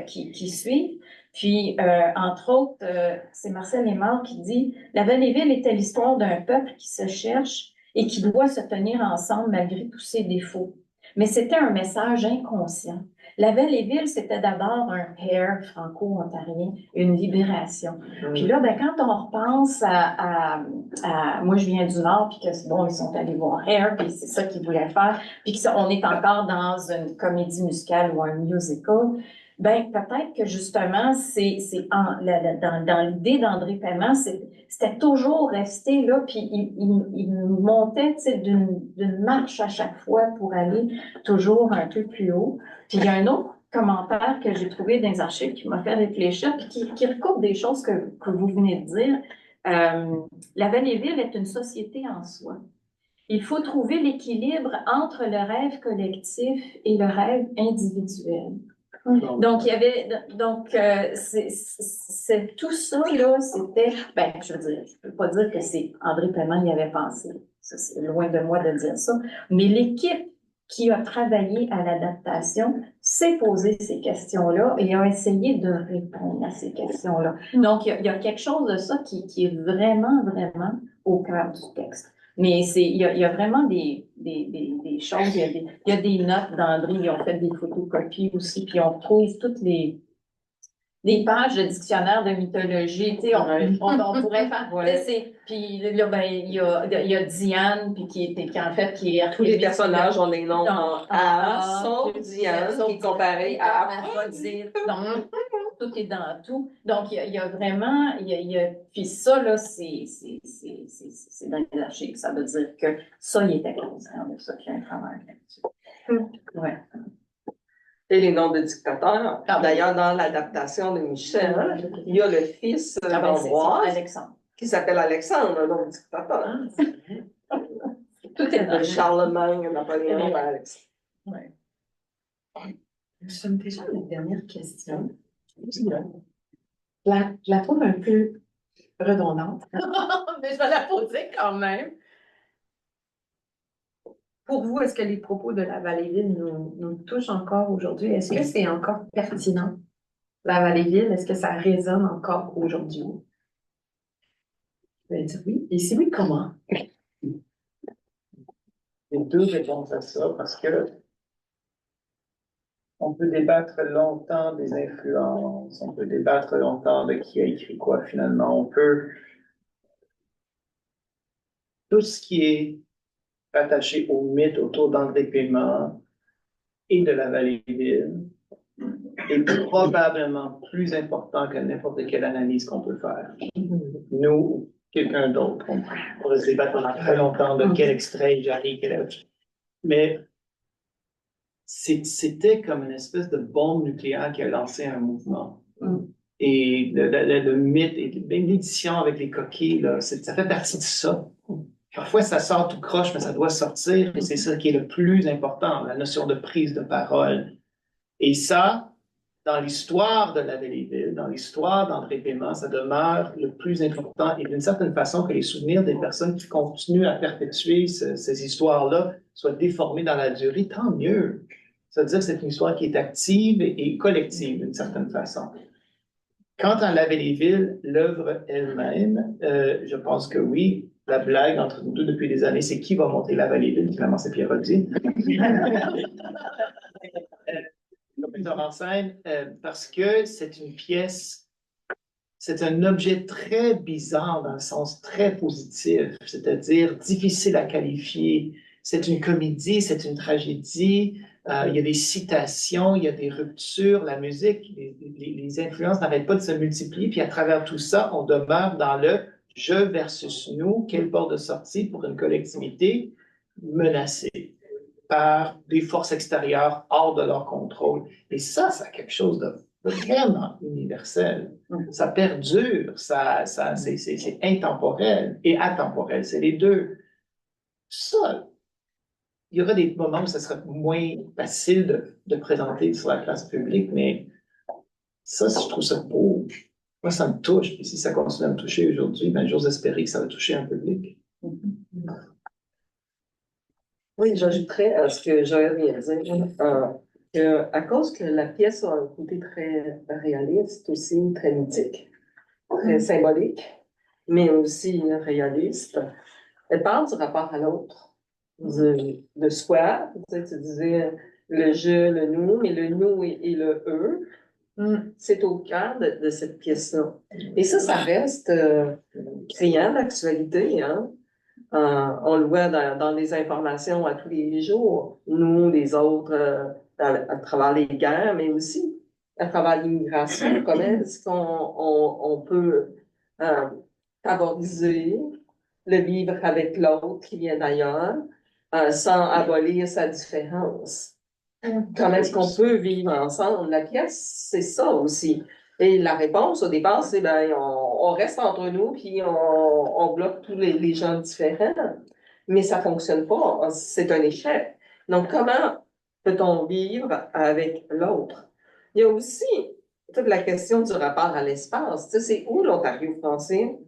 qui suivent. Puis, entre autres, c'est Marcel Aymard qui dit « La Vallée-Ville était l'histoire d'un peuple qui se cherche et qui doit se tenir ensemble malgré tous ses défauts. Mais c'était un message inconscient. La Vallée-Ville, c'était d'abord un pair franco-ontarien, une libération. Puis là, quand on repense moi, je viens du Nord, puis que bon, ils sont allés voir Hair, puis c'est ça qu'ils voulaient faire, puis on est encore dans une comédie musicale ou un musical. Peut-être que justement, dans l'idée d'André Paiement, c'était toujours resté là, puis il montait d'une marche à chaque fois pour aller toujours un peu plus haut. Puis il y a un autre commentaire que j'ai trouvé dans les archives qui m'a fait réfléchir, puis qui recoupe des choses que vous venez de dire. La Vallée-Ville est une société en soi. Il faut trouver l'équilibre entre le rêve collectif et le rêve individuel. Donc, il y avait, c'est tout ça, là, c'était, ben, je veux dire, je peux pas dire que c'est André Paiement y avait pensé. Ça, c'est loin de moi de dire ça. Mais l'équipe qui a travaillé à l'adaptation s'est posé ces questions-là et a essayé de répondre à ces questions-là. Donc, il y a quelque chose de ça qui est vraiment, vraiment au cœur du texte. Mais il y a vraiment des choses, il y a des notes d'André, ils ont fait des photocopies aussi, puis on trouve toutes les pages de dictionnaire de mythologie, tu sais, on pourrait faire, puis là, ben, il y a Diane, puis qui en fait, qui est Tous les personnages ont des noms en A, sauf Diane, sauf qui est comparé à Aphrodite. Donc, tout est dans tout. Donc, il y a vraiment, puis ça, là, c'est dans les archives. Ça veut dire que ça, il était conscient de ça, qu'il y a un travail là-dessus. Ouais. et les noms de dictateurs. D'ailleurs, dans l'adaptation de Michel, il y a le fils d'Ambroise Alexandre. qui s'appelle Alexandre, un nom de dictateur. Tout est dans De Charlemagne, Napoléon, Alexandre. Ouais. Nous sommes déjà à la dernière question. Je la trouve un peu redondante. Mais je vais la poser quand même. Pour vous, est-ce que les propos de la Vallée-Ville nous touchent encore aujourd'hui? Est-ce que c'est encore pertinent, la Vallée-Ville? Est-ce que ça résonne encore aujourd'hui? Je vais dire oui. Et si oui, comment? Il y a deux réponses à ça parce que on peut débattre longtemps des influences, on peut débattre longtemps de qui a écrit quoi finalement. On peut. Tout ce qui est attaché au mythe autour d'André Paiement et de la Vallée-Ville est probablement plus important que n'importe quelle analyse qu'on peut faire. Nous, ou quelqu'un d'autre, on pourrait se débattre pendant très longtemps de quel extrait j'arrive, mais c'était comme une espèce de bombe nucléaire qui a lancé un mouvement. Et le mythe, et l'édition avec les coquilles, là, ça fait partie de ça. Parfois, ça sort tout croche, mais ça doit sortir, et c'est ça qui est le plus important, la notion de prise de parole. Et ça, dans l'histoire de la Vallée-Ville, dans l'histoire d'André Paiement, ça demeure le plus important, et d'une certaine façon que les souvenirs des personnes qui continuent à perpétuer ces histoires-là soient déformés dans la durée, tant mieux. Ça veut dire que c'est une histoire qui est active et collective d'une certaine façon. Quant à la Vallée-Ville, l'œuvre elle-même, je pense que oui, la blague entre nous deux depuis des années, c'est qui va monter la Vallée-Ville? Finalement, c'est Pierre Rodi. Le metteur en scène, parce que c'est une pièce, c'est un objet très bizarre dans le sens très positif, c'est-à-dire difficile à qualifier. C'est une comédie, c'est une tragédie. Il y a des citations, il y a des ruptures, la musique, les influences n'arrêtent pas de se multiplier. Puis à travers tout ça, on demeure dans le je versus nous, quelle porte de sortie pour une collectivité menacée par des forces extérieures hors de leur contrôle. Et ça a quelque chose de vraiment universel. Ça perdure, c'est intemporel et atemporel, c'est les deux. Ça, il y aura des moments où ça sera moins facile de présenter sur la place publique, mais ça, je trouve ça beau. Moi, ça me touche. Et si ça continue à me toucher aujourd'hui, ben, j'ose espérer que ça va toucher un public. Oui, j'ajouterais à ce que Joël vient de dire, à cause que la pièce a un côté très réaliste, aussi très mythique, très symbolique, mais aussi réaliste, elle parle du rapport à l'autre, de soi. Tu disais le je, le nous, mais le nous et le eux. C'est au cœur de cette pièce-là. Et ça reste criant d'actualité, hein? On le voit dans les informations à tous les jours, nous, les autres, à travers les guerres, mais aussi à travers l'immigration. Comment est-ce qu'on peut favoriser le vivre avec l'autre qui vient d'ailleurs sans abolir sa différence? Comment est-ce qu'on peut vivre ensemble? La pièce, c'est ça aussi. Et la réponse au départ, c'est ben, on reste entre nous, puis on bloque tous les gens différents. Mais ça fonctionne pas. C'est un échec. Donc, comment peut-on vivre avec l'autre? Il y a aussi toute la question du rapport à l'espace. Tu sais, c'est où l'Ontario français?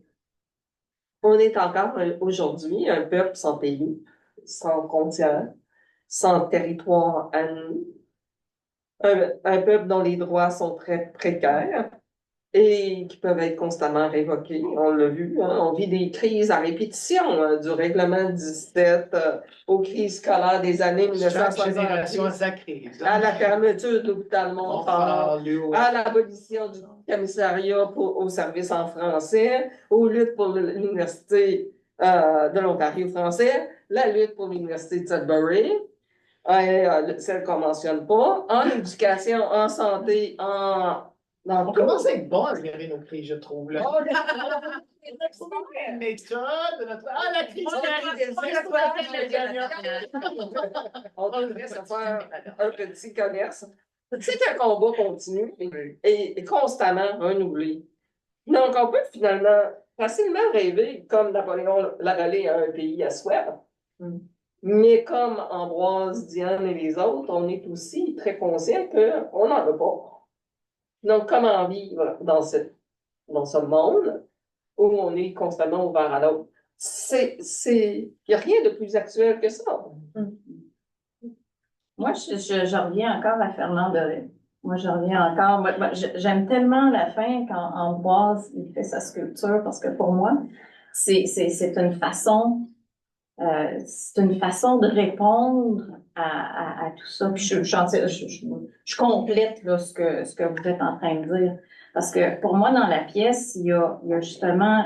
On est encore aujourd'hui un peuple sans pays, sans frontières, sans territoire à nous. Un peuple dont les droits sont très précaires et qui peuvent être constamment révoqués. On l'a vu, hein, on vit des crises à répétition, hein, du règlement 17 aux crises scolaires des années Chaque génération a 1970, sa crise. à la fermeture de l'hôpital Montfort, Montfort, à l'abolition du commissariat au service en français, aux luttes pour l'Université de l'Ontario français, la lutte pour l'Université de Sudbury. Celle qu'on mentionne pas, en éducation, en santé, dans On commence à être bon à gérer nos crises, je trouve. Là. Oh, Une méthode de notre... Ah, la crise on devrait se faire un petit commerce. C'est un combat continu et constamment renouvelé. Donc, on peut finalement facilement rêver comme Napoléon Lavallée à un pays à souhait. Mais comme Ambroise, Diane et les autres, on est aussi très conscient qu'on n'en veut pas. Donc, comment vivre dans ce monde où on est constamment ouvert à l'autre? Il n'y a rien de plus actuel que ça. Moi, je reviens encore à Fernand Doré. Moi, je reviens encore. Moi, j'aime tellement la fin quand Ambroise il fait sa sculpture parce que pour moi, c'est une façon. C'est une façon de répondre à tout ça. Puis je complète là, ce que vous êtes en train de dire. Parce que pour moi, dans la pièce, il y a justement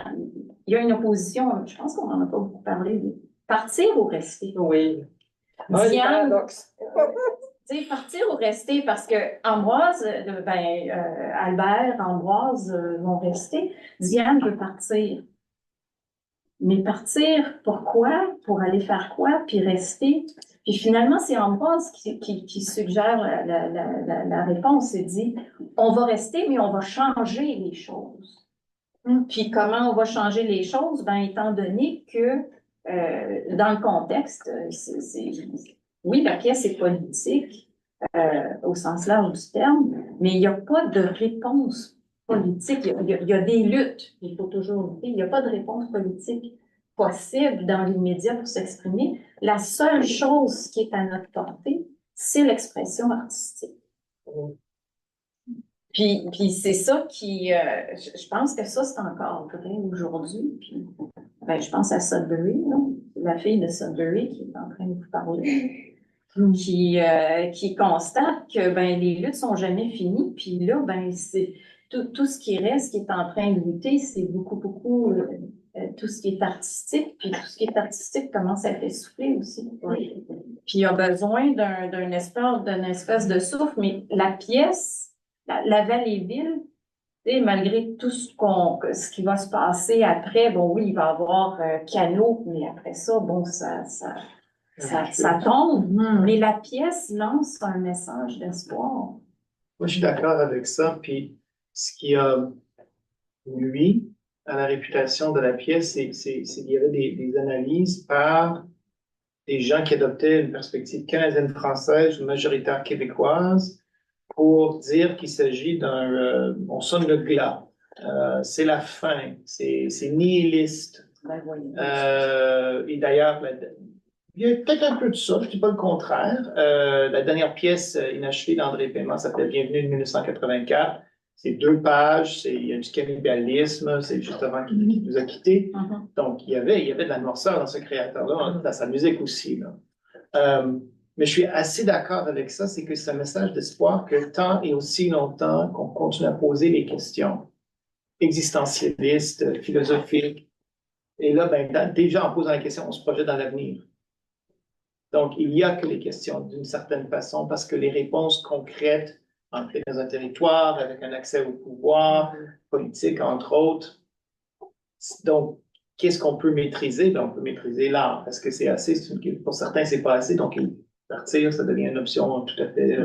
il y a une opposition. Je pense qu'on n'en a pas beaucoup parlé. De partir ou rester. Oui. Diane, Paradoxe. tu sais, partir ou rester, parce que Ambroise, Albert, Ambroise vont rester. Diane veut partir. Mais partir, pourquoi? Pour aller faire quoi? Puis rester. Puis finalement, c'est Ambroise qui suggère la réponse. Il dit, on va rester, mais on va changer les choses. Puis comment on va changer les choses? Ben, étant donné que dans le contexte, oui, la pièce est politique au sens large du terme, mais il n'y a pas de réponse politique. Il y a des luttes, il faut toujours le dire. Il n'y a pas de réponse politique possible dans l'immédiat pour s'exprimer. La seule chose qui est à notre portée, c'est l'expression artistique. Puis c'est ça qui, je pense que ça, c'est encore vrai aujourd'hui. Puis, ben, je pense à Sudbury, là, la fille de Sudbury qui est en train de vous parler, qui constate que ben, les luttes sont jamais finies. Puis là, ben, c'est tout ce qui reste, qui est en train de lutter, c'est beaucoup tout ce qui est artistique. Puis tout ce qui est artistique commence à être essoufflé aussi. Oui. Puis il y a besoin d'une espèce de souffle. Mais la pièce, la Vallée-Ville, malgré tout ce qui va se passer après, bon oui, il va y avoir Canot, mais après ça, bon, ça tombe. Mais la pièce lance un message d'espoir. Moi, je suis d'accord avec ça. Puis, ce qui a nui à la réputation de la pièce, c'est qu'il y avait des analyses par des gens qui adoptaient une perspective canadienne-française ou majoritaire québécoise pour dire qu'il s'agit on sonne le glas, c'est la fin, c'est nihiliste. Et d'ailleurs, il y a peut-être un peu de ça, je ne dis pas le contraire. La dernière pièce inachevée d'André Paiement s'appelle Bienvenue de 1984. C'est 2 pages, il y a du cannibalisme, c'est justement qui nous a quittés. Donc, il y avait de la noirceur dans ce créateur-là, dans sa musique aussi. Là. Mais je suis assez d'accord avec ça, c'est que c'est un message d'espoir que tant et aussi longtemps qu'on continue à poser les questions existentialistes, philosophiques. Et là, ben, déjà en posant la question, on se projette dans l'avenir. Donc, il n'y a que les questions d'une certaine façon parce que les réponses concrètes ancrées dans un territoire, avec un accès au pouvoir, politique, entre autres. Donc, qu'est-ce qu'on peut maîtriser? Ben, on peut maîtriser l'art parce que c'est assez, pour certains, c'est pas assez, donc partir, ça devient une option tout à fait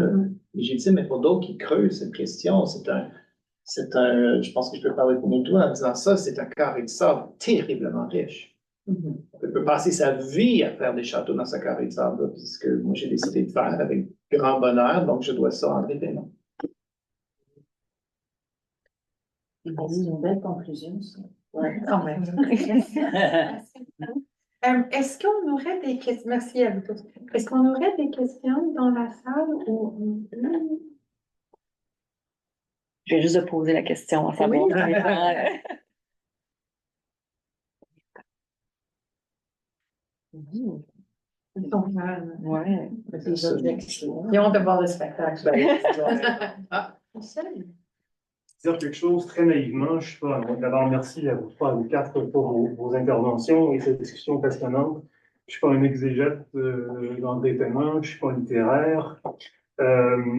légitime, mais pour d'autres qui creusent cette question, je pense que je peux parler pour nous tous en disant ça, c'est un carré de sable terriblement riche. On peut passer sa vie à faire des châteaux dans ce carré de sable, c'est ce que moi j'ai décidé de faire avec grand bonheur, donc je dois ça à André Paiement. C'est une belle conclusion, ça. Ouais, quand même. Est-ce qu'on aurait des questions? Merci à vous tous. Est-ce qu'on aurait des questions dans la salle ou... Je viens juste de poser la question à savoir. Oui. Ils sont calmes. Ouais. Des objections. Ils ont hâte de voir le spectacle. Michel? Dire quelque chose très naïvement, je suis pas. D'abord, merci à vous trois, à vous quatre pour vos interventions et cette discussion passionnante. Je suis pas un exégète d'André Paiement, je suis pas littéraire.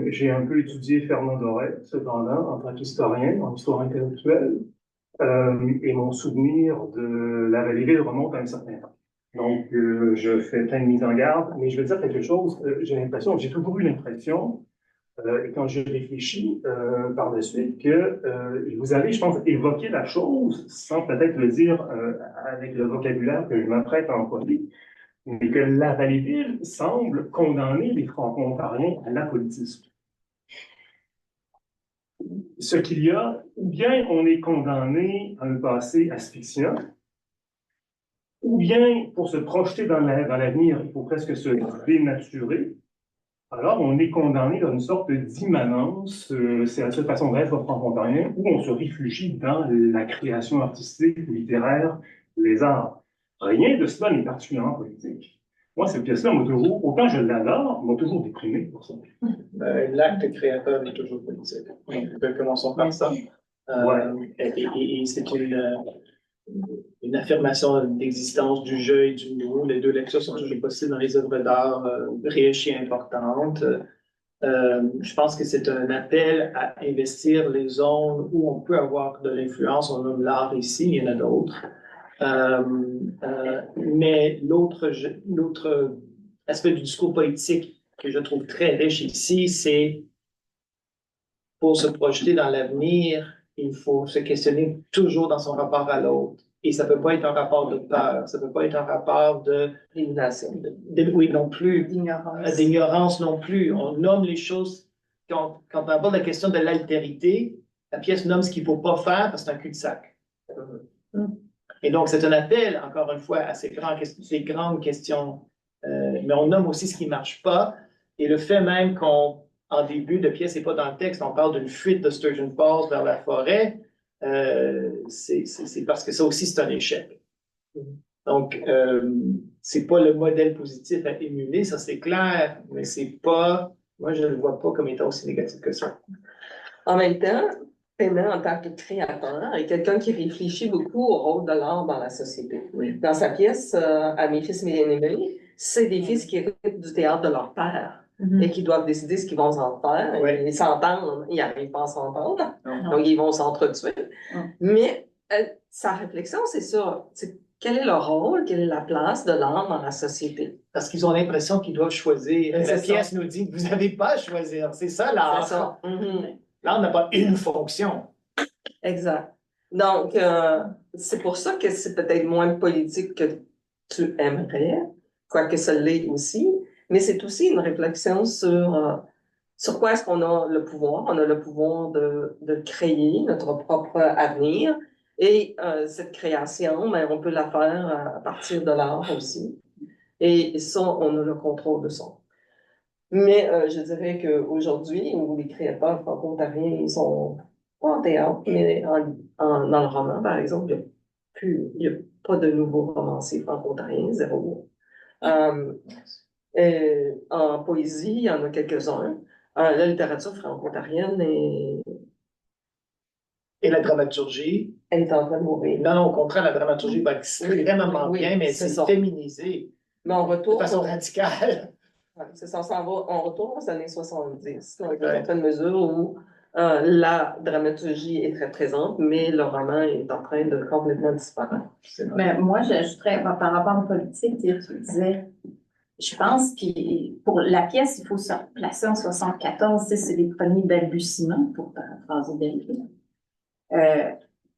J'ai un peu étudié Fernand Doré, cependant, en tant qu'historien, en histoire intellectuelle, et mon souvenir de la Vallée-Ville remonte à un certain temps. Donc, je fais plein de mises en garde, mais je veux dire quelque chose, j'ai toujours eu l'impression, et quand je réfléchis par la suite, que vous avez, je pense, évoqué la chose, sans peut-être le dire avec le vocabulaire que je m'apprête à employer, mais que la Vallée-Ville semble condamner les franco-ontariens à l'apolitisme. Ce qu'il y a, ou bien on est condamné à un passé asphyxiant, ou bien pour se projeter dans l'avenir, il faut presque se dénaturer. Alors, on est condamné dans une sorte d'immanence, c'est la seule façon d'être franco-ontarien, où on se réfugie dans la création artistique, littéraire, les arts. Rien de cela n'est particulièrement politique. Moi, cette pièce-là m'a toujours, autant je l'adore, m'a toujours déprimé pour ça. L'acte créateur est toujours politique. Commençons par ça. Et c'est une affirmation d'existence du jeu et du nous. Les deux lectures sont toujours possibles dans les œuvres d'art riches et importantes. Je pense que c'est un appel à investir les zones où on peut avoir de l'influence. On nomme l'art ici, il y en a d'autres. Mais l'autre aspect du discours politique que je trouve très riche ici, c'est pour se projeter dans l'avenir, il faut se questionner toujours dans son rapport à l'autre. Et ça ne peut pas être un rapport de peur, ça ne peut pas être un rapport de... Oui, non plus. D'ignorance non plus. On nomme les choses, quand on aborde la question de l'altérité, la pièce nomme ce qu'il ne faut pas faire parce que c'est un cul-de-sac. Et donc, c'est un appel, encore une fois, à ces grandes questions. Mais on nomme aussi ce qui ne marche pas. Et le fait même qu'en début de pièce, et pas dans le texte, on parle d'une fuite de Sturgeon Falls vers la forêt, c'est parce que ça aussi, c'est un échec. Donc, c'est pas le modèle positif à émuler, ça c'est clair, mais c'est pas, moi je ne le vois pas comme étant aussi négatif que ça. En même temps, Paiement, en tant que créateur, est quelqu'un qui réfléchit beaucoup au rôle de l'art dans la société. Oui. Dans sa pièce, à Mes fils, mes bien-aimés, c'est des fils qui héritent du théâtre de leur père et qui doivent décider ce qu'ils vont en faire. Oui. Ils s'entendent, ils n'arrivent pas à s'entendre, donc ils vont s'entretuer. Mais sa réflexion, c'est ça. Quel est le rôle, quelle est la place de l'art dans la société? Parce qu'ils ont l'impression qu'ils doivent choisir. La pièce nous dit que vous n'avez pas à choisir. C'est ça l'art. C'est ça. L'art n'a pas une fonction. Exact. Donc, c'est pour ça que c'est peut-être moins politique que tu aimerais, quoique ça l'est aussi, mais c'est aussi une réflexion sur quoi est-ce qu'on a le pouvoir. On a le pouvoir de créer notre propre avenir et cette création, ben, on peut la faire à partir de l'art aussi. Et ça, on a le contrôle de ça. Mais je dirais qu'aujourd'hui, où les créateurs franco-ontariens, ils sont pas en théâtre, mais dans le roman, par exemple, il n'y a pas de nouveaux romanciers franco-ontariens, zéro. En poésie, il y en a quelques-uns. La littérature franco-ontarienne Et la dramaturgie? Elle est en train de mourir. Non, au contraire, la dramaturgie va extrêmement bien, mais c'est féminisé. Mais on retourne. De façon radicale. C'est ça, on retourne aux années 70, dans une certaine mesure où la dramaturgie est très présente, mais le roman est en train de complètement disparaître. Mais moi, j'ajouterais, par rapport aux politiques, tu disais, je pense, puis pour la pièce, il faut se replacer en 74, c'est les premiers balbutiements, pour paraphraser Derrida.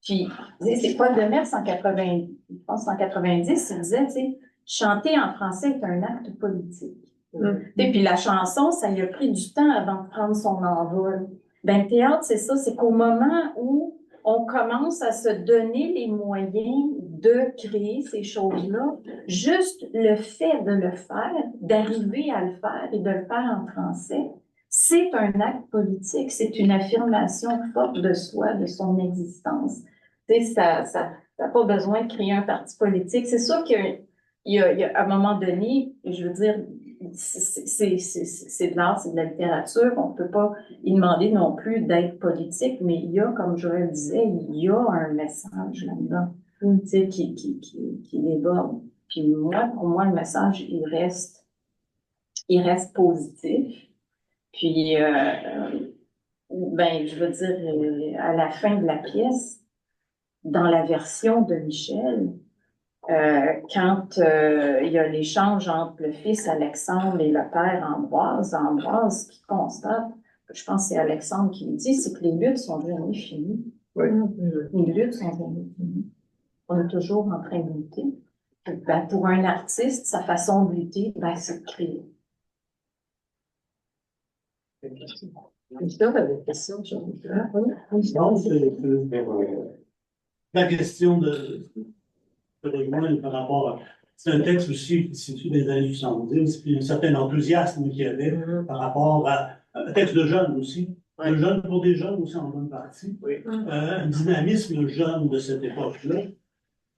Puis, c'est Paul Demers en 80, je pense en 90, il disait, tu sais, chanter en français est un acte politique. Et puis la chanson, ça lui a pris du temps avant de prendre son envol. Ben, le théâtre, c'est ça, c'est qu'au moment où on commence à se donner les moyens de créer ces choses-là, juste le fait de le faire, d'arriver à le faire et de le faire en français, c'est un acte politique, c'est une affirmation forte de soi, de son existence. Tu sais, ça n'a pas besoin de créer un parti politique. C'est sûr qu'il y a, à un moment donné, je veux dire, c'est de l'art, c'est de la littérature, on ne peut pas y demander non plus d'être politique, mais il y a, comme Joël disait, il y a un message là-dedans, tu sais, qui déborde. Puis moi, pour moi, le message, il reste positif. Puis, ben, je veux dire, à la fin de la pièce, dans la version de Michel, quand il y a l'échange entre le fils Alexandre et le père Ambroise qui constate, je pense que c'est Alexandre qui le dit, c'est que les luttes sont jamais finies. Oui. Les luttes sont jamais finies. On est toujours en train de lutter. Ben, pour un artiste, sa façon de lutter, ben, c'est de créer. Christophe avait une question, Jean-Nicolas. Non, c'est la question de rejoindre par rapport à. C'est un texte aussi qui se situe des années 70, puis un certain enthousiasme qu'il y avait par rapport à un texte de jeunes aussi. De jeunes pour des jeunes aussi en bonne partie. Un dynamisme jeune de cette époque-là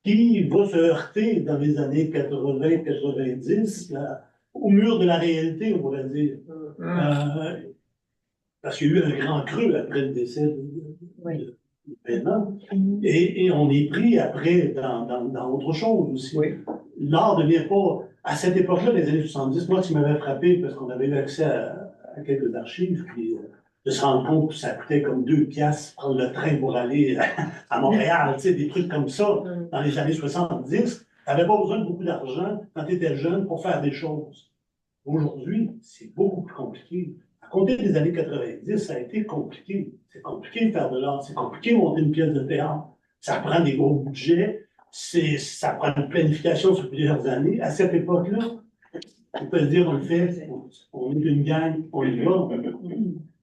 qui va se heurter dans les années 80-90 au mur de la réalité, on pourrait dire. Parce qu'il y a eu un grand creux après le décès de Paiement. Et on est pris après dans autre chose aussi. L'art ne devient pas, à cette époque-là, les années 70, moi, ce qui m'avait frappé, parce qu'on avait eu accès à quelques archives, puis de se rendre compte que ça coûtait comme 2 piastres prendre le train pour aller à Montréal, tu sais, des trucs comme ça, dans les années 70. Tu n'avais pas besoin de beaucoup d'argent quand tu étais jeune pour faire des choses. Aujourd'hui, c'est beaucoup plus compliqué. À compter des années 90, ça a été compliqué. C'est compliqué de faire de l'art, c'est compliqué de monter une pièce de théâtre. Ça prend des gros budgets, ça prend une planification sur plusieurs années. À cette époque-là, on peut se dire, on le fait, on est une gang, on y va.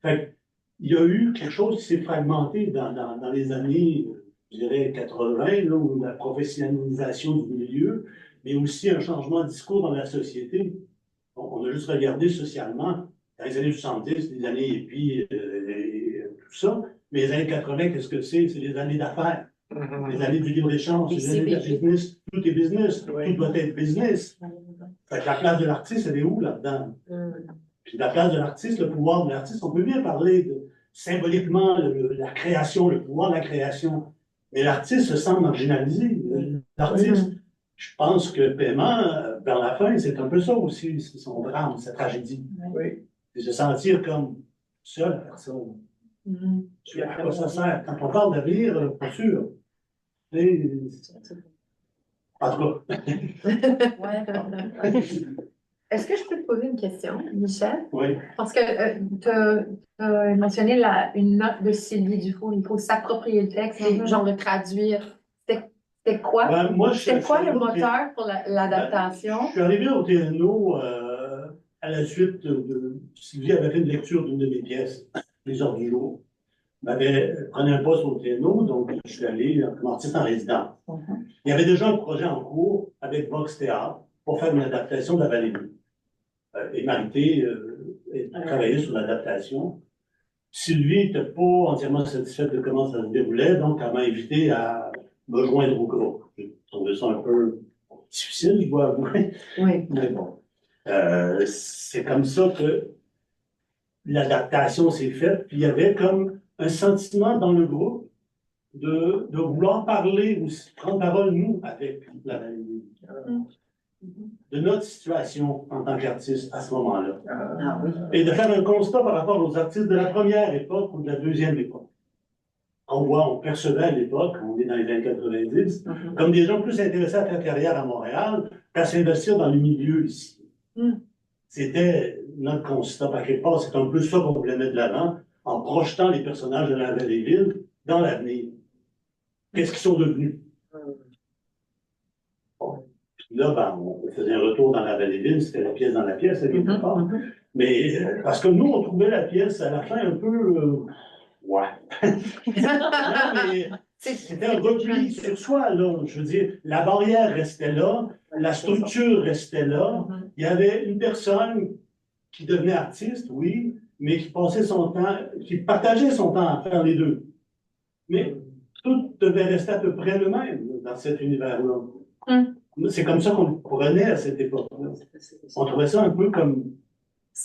Fait, il y a eu quelque chose qui s'est fragmenté dans les années, je dirais, 80, là, où la professionnalisation du milieu, mais aussi un changement de discours dans la société. On a juste regardé socialement, dans les années 70, les années hippies et tout ça, mais les années 80, qu'est-ce que c'est? C'est les années d'affaires, les années du libre-échange, les années de business. Tout est business, tout doit être business. Fait que la place de l'artiste, elle est où là-dedans? Puis la place de l'artiste, le pouvoir de l'artiste, on peut bien parler de symboliquement la création, le pouvoir de la création, mais l'artiste se sent marginalisé. L'artiste, je pense que Paiement, vers la fin, c'est un peu ça aussi, c'est son drame, sa tragédie. C'est se sentir comme seul à faire ça. Puis à quoi ça sert? Quand on parle d'avenir, pas sûr. En tout cas. Est-ce que je peux te poser une question, Michel? Oui. Parce que tu as mentionné une note de Sylvie Dufour, il faut s'approprier le texte et genre le traduire. C'était quoi? C'était quoi le moteur pour l'adaptation? Je suis arrivé au TNO à la suite de. Sylvie avait fait une lecture d'une de mes pièces, Les Heures du jour. Prenait un poste au TNO, donc je suis allé comme artiste en résidence. Il y avait déjà un projet en cours avec Vox Théâtre pour faire une adaptation de La Vallée Bleue. Et Marité travaillait sur l'adaptation. Sylvie n'était pas entièrement satisfaite de comment ça se déroulait, donc elle m'a invité à me joindre au groupe. J'ai trouvé ça un peu difficile, je dois avouer. Mais bon, c'est comme ça que l'adaptation s'est faite. Puis il y avait comme un sentiment dans le groupe de vouloir parler, ou prendre parole, nous, avec la Vallée Bleue. De notre situation en tant qu'artiste à ce moment-là. Et de faire un constat par rapport aux artistes de la première époque ou de la deuxième époque. On percevait à l'époque, on est dans les années 90, comme des gens plus intéressés à faire carrière à Montréal qu'à s'investir dans le milieu ici. C'était notre constat, à quelque part, c'est un peu ça qu'on voulait mettre de l'avant, en projetant les personnages de la Vallée-Ville dans l'avenir. Qu'est-ce qu'ils sont devenus? Puis là, ben, on faisait un retour dans la Vallée-Ville, c'était la pièce dans la pièce, à quelque part. Mais parce que nous, on trouvait la pièce à la fin un peu... ouais. Non, mais c'était un repli sur soi, là. Je veux dire, la barrière restait là, la structure restait là. Il y avait une personne qui devenait artiste, oui, mais qui passait son temps, qui partageait son temps à faire les deux. Mais tout devait rester à peu près le même dans cet univers-là. C'est comme ça qu'on le prenait à cette époque-là. On trouvait ça un peu comme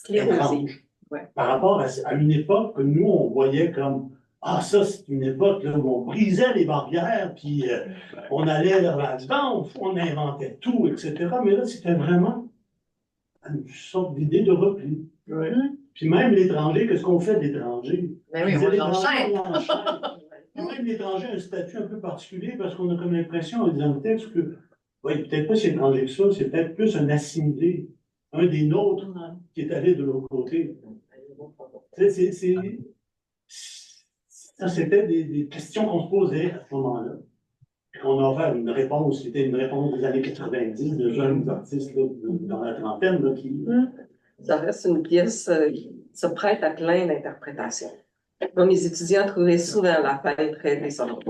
étrange. Par rapport à une époque que nous, on voyait comme ah, ça, c'est une époque là, où on brisait les barrières, puis on allait vers l'avant, on inventait tout, etc. Mais là, c'était vraiment une sorte d'idée de repli. Puis même l'étranger, qu'est-ce qu'on fait de l'étranger? Ben oui, on l'enchaîne. Même l'étranger a un statut un peu particulier parce qu'on a comme l'impression, en disant le texte, que, oui, peut-être pas si étranger que ça, c'est peut-être plus un assimilé, un des nôtres qui est allé de l'autre côté. Ça, c'était des questions qu'on se posait à ce moment-là. On a offert une réponse qui était une réponse des années 90, de jeunes artistes là, dans la trentaine là, qui. Ça reste une pièce qui se prête à plein d'interprétations. Donc, les étudiants trouvaient souvent la fin très décevante.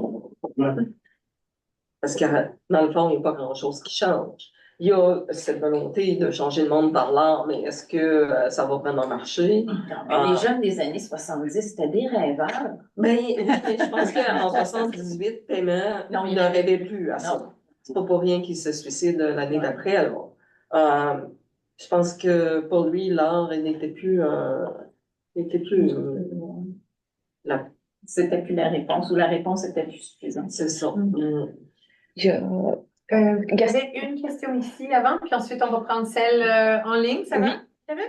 Parce que, dans le fond, il n'y a pas grand-chose qui change. Il y a cette volonté de changer le monde par l'art, mais est-ce que ça va vraiment marcher? Les jeunes des années 70, c'était des rêveurs. Ben, je pense qu'en 78, Paiement ne rêvait plus à ça. C'est pas pour rien qu'il se suicide l'année d'après, alors. Je pense que pour lui, l'art n'était plus... C'était plus la réponse, ou la réponse était plus suffisante. C'est ça. Il y avait une question ici avant, puis ensuite on va prendre celle en ligne, ça va, Kevin?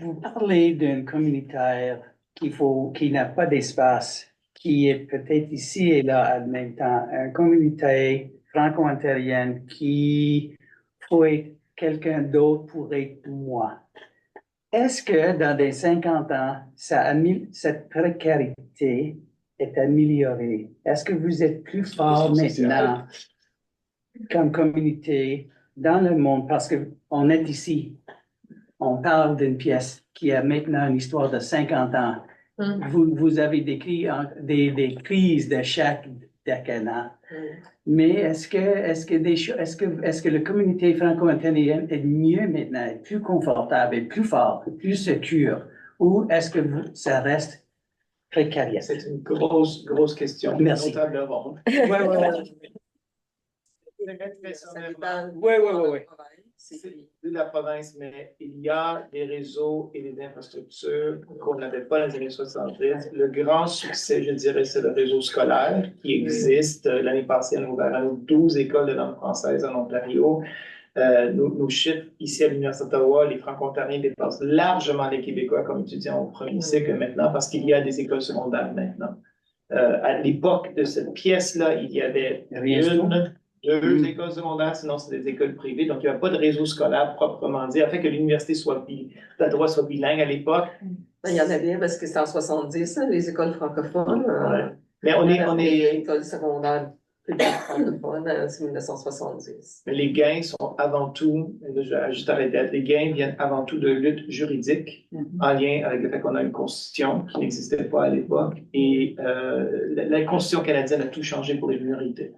Vous parlez d'un communautaire qui n'a pas d'espace, qui est peut-être ici et là en même temps, un communauté franco-ontarienne qui faut être quelqu'un d'autre pour être moi. Est-ce que dans les 50 ans, cette précarité est améliorée? Est-ce que vous êtes plus fort maintenant comme communauté dans le monde? Parce qu'on est ici, on parle d'une pièce qui a maintenant une histoire de 50 ans. Vous avez décrit des crises de chaque décennat. Mais est-ce que la communauté franco-ontarienne est mieux maintenant, est plus confortable, est plus forte, plus sécure, ou est-ce que ça reste précaire? C'est une grosse question. Merci. Une table ronde. Oui. C'est de la province, mais il y a des réseaux et des infrastructures qu'on n'avait pas dans les années 70. Le grand succès, je dirais, c'est le réseau scolaire qui existe. L'année passée, on a ouvert 12 écoles de langue française en Ontario. Nos chiffres ici à l'Université d'Ottawa, les franco-ontariens dépassent largement les Québécois comme étudiants au premier cycle maintenant parce qu'il y a des écoles secondaires maintenant. À l'époque de cette pièce-là, il y avait deux écoles secondaires, sinon c'est des écoles privées, donc il n'y a pas de réseau scolaire proprement dit, afin que l'université d'Ottawa soit bilingue à l'époque. Il y en avait parce que c'était en 70, les écoles francophones. Mais on est écoles secondaires francophones, c'est 1970. Mais les gains sont avant tout, je vais juste arrêter, les gains viennent avant tout de luttes juridiques en lien avec le fait qu'on a une constitution qui n'existait pas à l'époque et la constitution canadienne a tout changé pour les minorités.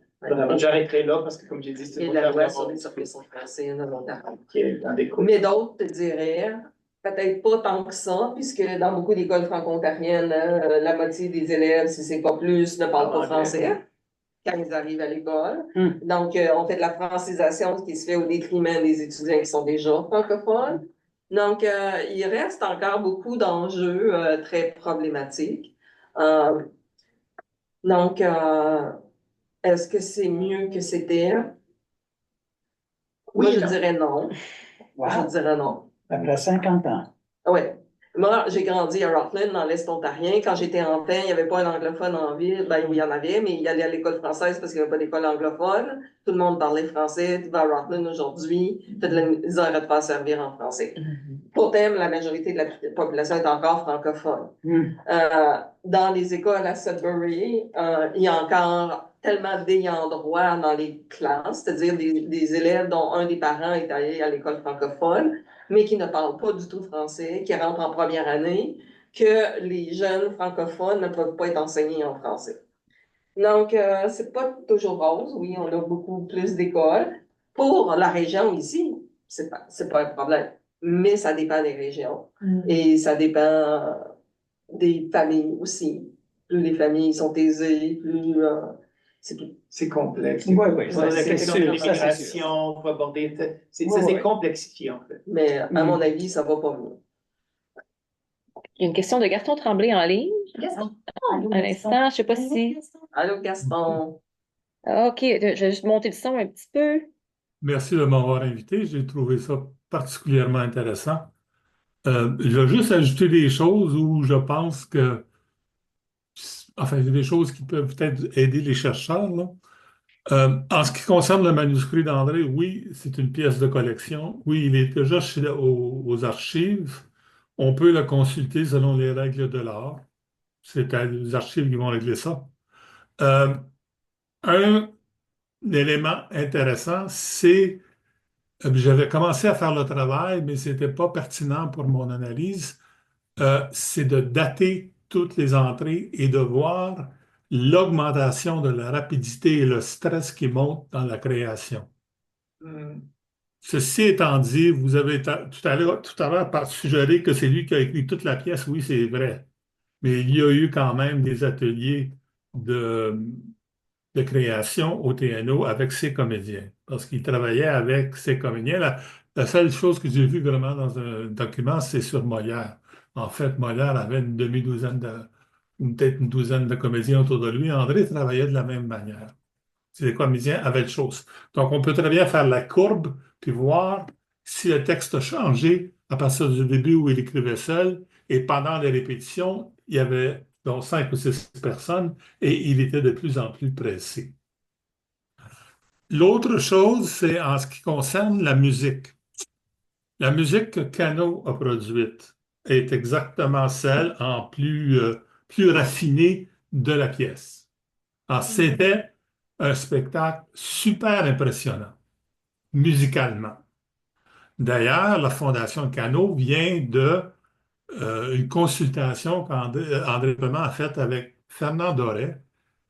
J'arrêterai là parce que, comme j'ai dit, c'est la loi sur les circulations françaises mais d'autres te diraient, peut-être pas tant que ça, puisque dans beaucoup d'écoles franco-ontariennes, la moitié des élèves, si c'est pas plus, ne parlent pas français quand ils arrivent à l'école. Donc, on fait de la francisation qui se fait au détriment des étudiants qui sont déjà francophones. Donc, il reste encore beaucoup d'enjeux très problématiques. Donc, est-ce que c'est mieux que c'était? Oui, moi, je dirais non. Wow. Je dirais non. Après 50 ans. Oui. moi, j'ai grandi à Rockland, dans l'Est ontarien. Quand j'étais enfant, il n'y avait pas un anglophone en ville. Ben, il y en avait, mais il allait à l'école française parce qu'il n'y avait pas d'école anglophone. Tout le monde parlait français. Tu vas à Rockland aujourd'hui, tu as de la misère à te faire servir en français. Pourtant, la majorité de la population est encore francophone. Dans les écoles à Sudbury, il y a encore tellement d'ayants droit dans les classes, c'est-à-dire des élèves dont un des parents est allé à l'école francophone, mais qui ne parlent pas du tout français, qui rentrent en première année, que les jeunes francophones ne peuvent pas être enseignés en français. Donc, c'est pas toujours rose. Oui, on a beaucoup plus d'écoles. Pour la région ici, c'est pas un problème. Mais ça dépend des régions. Et ça dépend des familles aussi. Plus les familles sont aisées, plus c'est complexe. Oui, oui, Ça, c'est sûr. l'immigration, faut aborder, ça s'est complexifié, en fait. Mais à mon avis, ça va pas mieux. Il y a une question de Gaston Tremblay en ligne. Un instant, je sais pas si... Allô, Gaston. OK, je vais juste monter le son un petit peu. Merci de m'avoir invité. J'ai trouvé ça particulièrement intéressant. Je vais juste ajouter des choses où je pense que, enfin, il y a des choses qui peuvent peut-être aider les chercheurs, là. En ce qui concerne le manuscrit d'André, oui, c'est une pièce de collection. Oui, il est déjà aux archives. On peut le consulter selon les règles de l'art. C'est les archives qui vont régler ça. Un élément intéressant, c'est j'avais commencé à faire le travail, mais ce n'était pas pertinent pour mon analyse. C'est de dater toutes les entrées et de voir l'augmentation de la rapidité et le stress qui monte dans la création. Ceci étant dit, vous avez tout à l'heure suggéré que c'est lui qui a écrit toute la pièce. Oui, c'est vrai. Mais il y a eu quand même des ateliers de création au TNO avec ses comédiens, parce qu'il travaillait avec ses comédiens. La seule chose que j'ai vue vraiment dans un document, c'est sur Molière. En fait, Molière avait une demi-douzaine peut-être une douzaine de comédiens autour de lui. André travaillait de la même manière. Les comédiens avaient le chose. Donc, on peut très bien faire la courbe puis voir si le texte a changé à partir du début où il écrivait seul et pendant les répétitions, il y avait donc 5 ou 6 personnes et il était de plus en plus pressé. L'autre chose, c'est en ce qui concerne la musique. La musique que Cano a produite est exactement celle en plus raffinée de la pièce. Alors, c'était un spectacle super impressionnant, musicalement. D'ailleurs, la Fondation Cano vient de une consultation qu'André Paiement a faite avec Fernand Doré.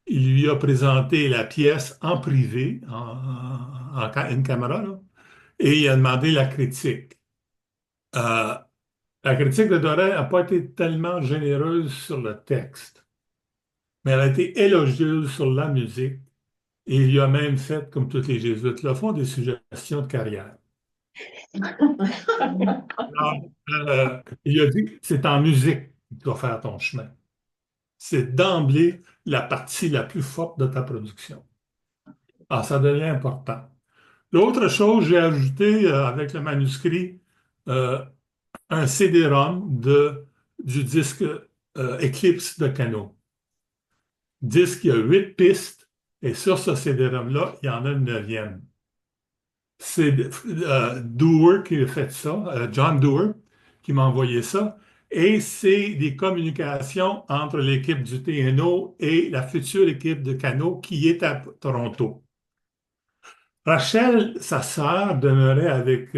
Il lui a présenté la pièce en privé, en une caméra, là, et il a demandé la critique. La critique de Doré n'a pas été tellement généreuse sur le texte, mais elle a été élogieuse sur la musique. Et il lui a même fait, comme tous les jésuites le font, des suggestions de carrière. Alors, il a dit que c'est en musique que tu vas faire ton chemin. C'est d'emblée la partie la plus forte de ta production. Alors, ça devient important. L'autre chose, j'ai ajouté avec le manuscrit un CD-ROM du disque Eclipse de Cano. Disque, il y a 8 pistes, et sur ce CD-ROM-là, il y en a une 9e. C'est Dewar qui a fait ça, John Dewar, qui m'a envoyé ça. Et c'est des communications entre l'équipe du TNO et la future équipe de Cano qui est à Toronto. Rachel, sa sœur, demeurait avec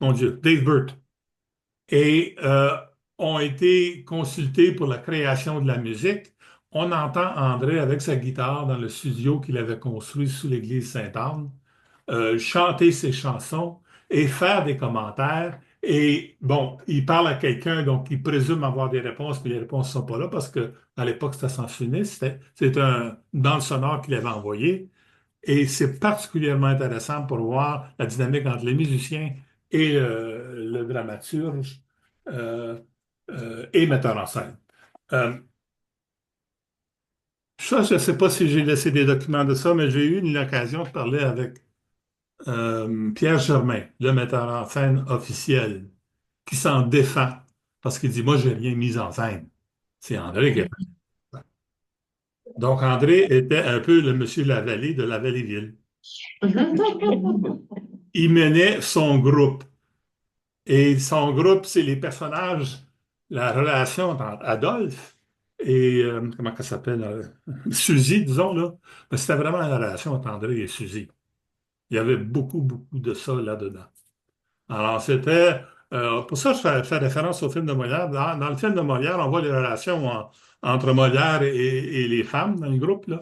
mon Dieu, Dave Burt. Et ont été consultés pour la création de la musique. On entend André avec sa guitare dans le studio qu'il avait construit sous l'église Sainte-Anne, chanter ses chansons et faire des commentaires. Et bon, il parle à quelqu'un, donc il présume avoir des réponses, mais les réponses ne sont pas là parce qu'à l'époque, c'était sans finir. C'est une bande sonore qu'il avait envoyée. Et c'est particulièrement intéressant pour voir la dynamique entre les musiciens et le dramaturge et metteur en scène. Ça, je ne sais pas si j'ai laissé des documents de ça, mais j'ai eu l'occasion de parler avec Pierre Germain, le metteur en scène officiel, qui s'en défend parce qu'il dit, moi, j'ai rien mis en scène. C'est André qui a fait ça. Donc, André était un peu le monsieur Lavallée de la Vallée-Ville. Il menait son groupe. Et son groupe, c'est les personnages, la relation entre Adolphe et, comment ça s'appelle, Suzy, disons, là. Mais c'était vraiment la relation entre André et Suzy. Il y avait beaucoup, beaucoup de ça là-dedans. Alors, c'était, pour ça, je fais référence au film de Molière. Dans le film de Molière, on voit les relations entre Molière et les femmes dans le groupe, là.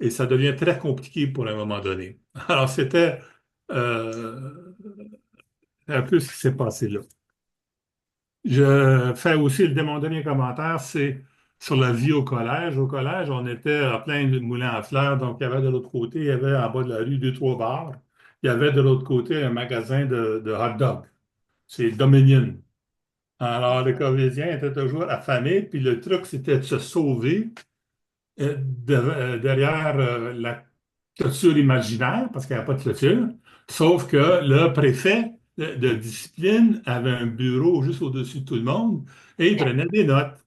Et ça devient très compliqué pour un moment donné. Alors, c'était un peu ce qui s'est passé là. Je fais aussi mon dernier commentaire, c'est sur la vie au collège. Au collège, on était à plein de moulins à fleurs, donc il y avait de l'autre côté, il y avait en bas de la rue deux, trois bars. Il y avait de l'autre côté un magasin de hot dogs. C'est Dominion. Alors, les Covidiens étaient toujours affamés, puis le truc, c'était de se sauver derrière la clôture imaginaire, parce qu'il n'y a pas de clôture, sauf que le préfet de discipline avait un bureau juste au-dessus de tout le monde et il prenait des notes.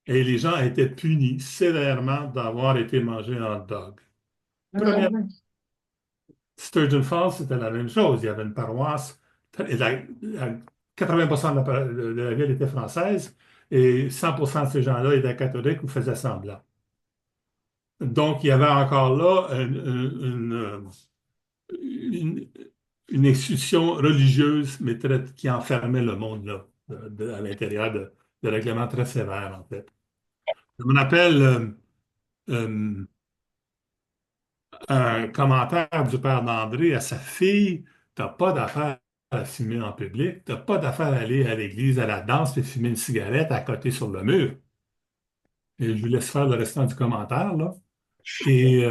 Et les gens étaient punis sévèrement d'avoir été mangés en hot dog. Sturgeon Falls, c'était la même chose. Il y avait une paroisse, 80% de la ville était française et 100% de ces gens-là étaient catholiques ou faisaient semblant. Donc, il y avait encore là une institution religieuse, mais qui enfermait le monde là, à l'intérieur de règlements très sévères, en fait. On appelle un commentaire du père d'André à sa fille, t'as pas d'affaire à fumer en public, t'as pas d'affaire à aller à l'église, à la danse et fumer une cigarette à côté sur le mur. Et je vous laisse faire le restant du commentaire, là. Et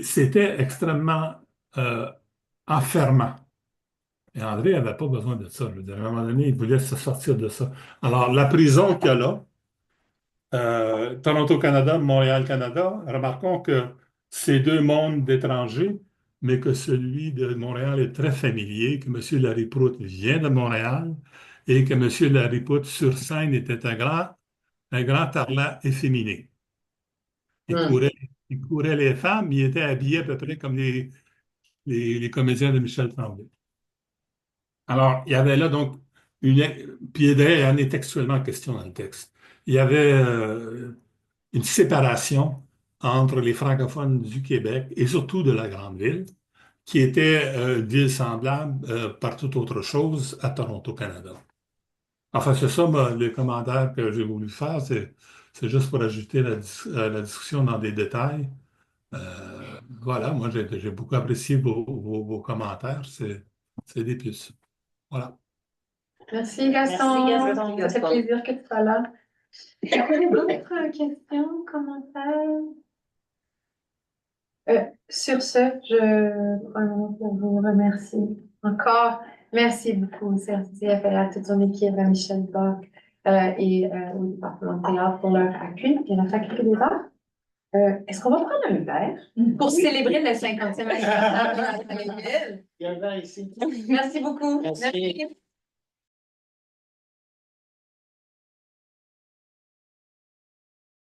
c'était extrêmement enfermant. Et André n'avait pas besoin de ça. Je veux dire, à un moment donné, il voulait se sortir de ça. Alors, la prison qu'il y a là, Toronto-Canada, Montréal-Canada, remarquons que c'est deux mondes d'étrangers, mais que celui de Montréal est très familier, que M. Lariprout vient de Montréal et que M. Lariprout, sur scène, était un grand tarlat efféminé. Il courait les femmes, il était habillé à peu près comme les comédiens de Michel Tremblay. Alors, il y avait là donc puis il en est textuellement question dans le texte. Il y avait une séparation entre les francophones du Québec et surtout de la grande ville, qui était une ville semblable par toute autre chose à Toronto, Canada. Enfin, c'est ça, le commentaire que j'ai voulu faire, c'est juste pour ajouter la discussion dans des détails. Voilà, moi j'ai beaucoup apprécié vos commentaires, c'est des plus. Voilà. Merci Gaston. Ça fait plaisir que tu sois là. D'autres questions, commentaires? Sur ce, je prends un moment pour vous remercier. Encore, merci beaucoup, Sergi, à toute son équipe, à Michel Bock et au département de théâtre pour leur appui et à la Faculté des Arts. Est-ce qu'on va prendre un verre pour célébrer le 50e anniversaire de la Ville? Il y a un verre ici. Merci beaucoup. Merci.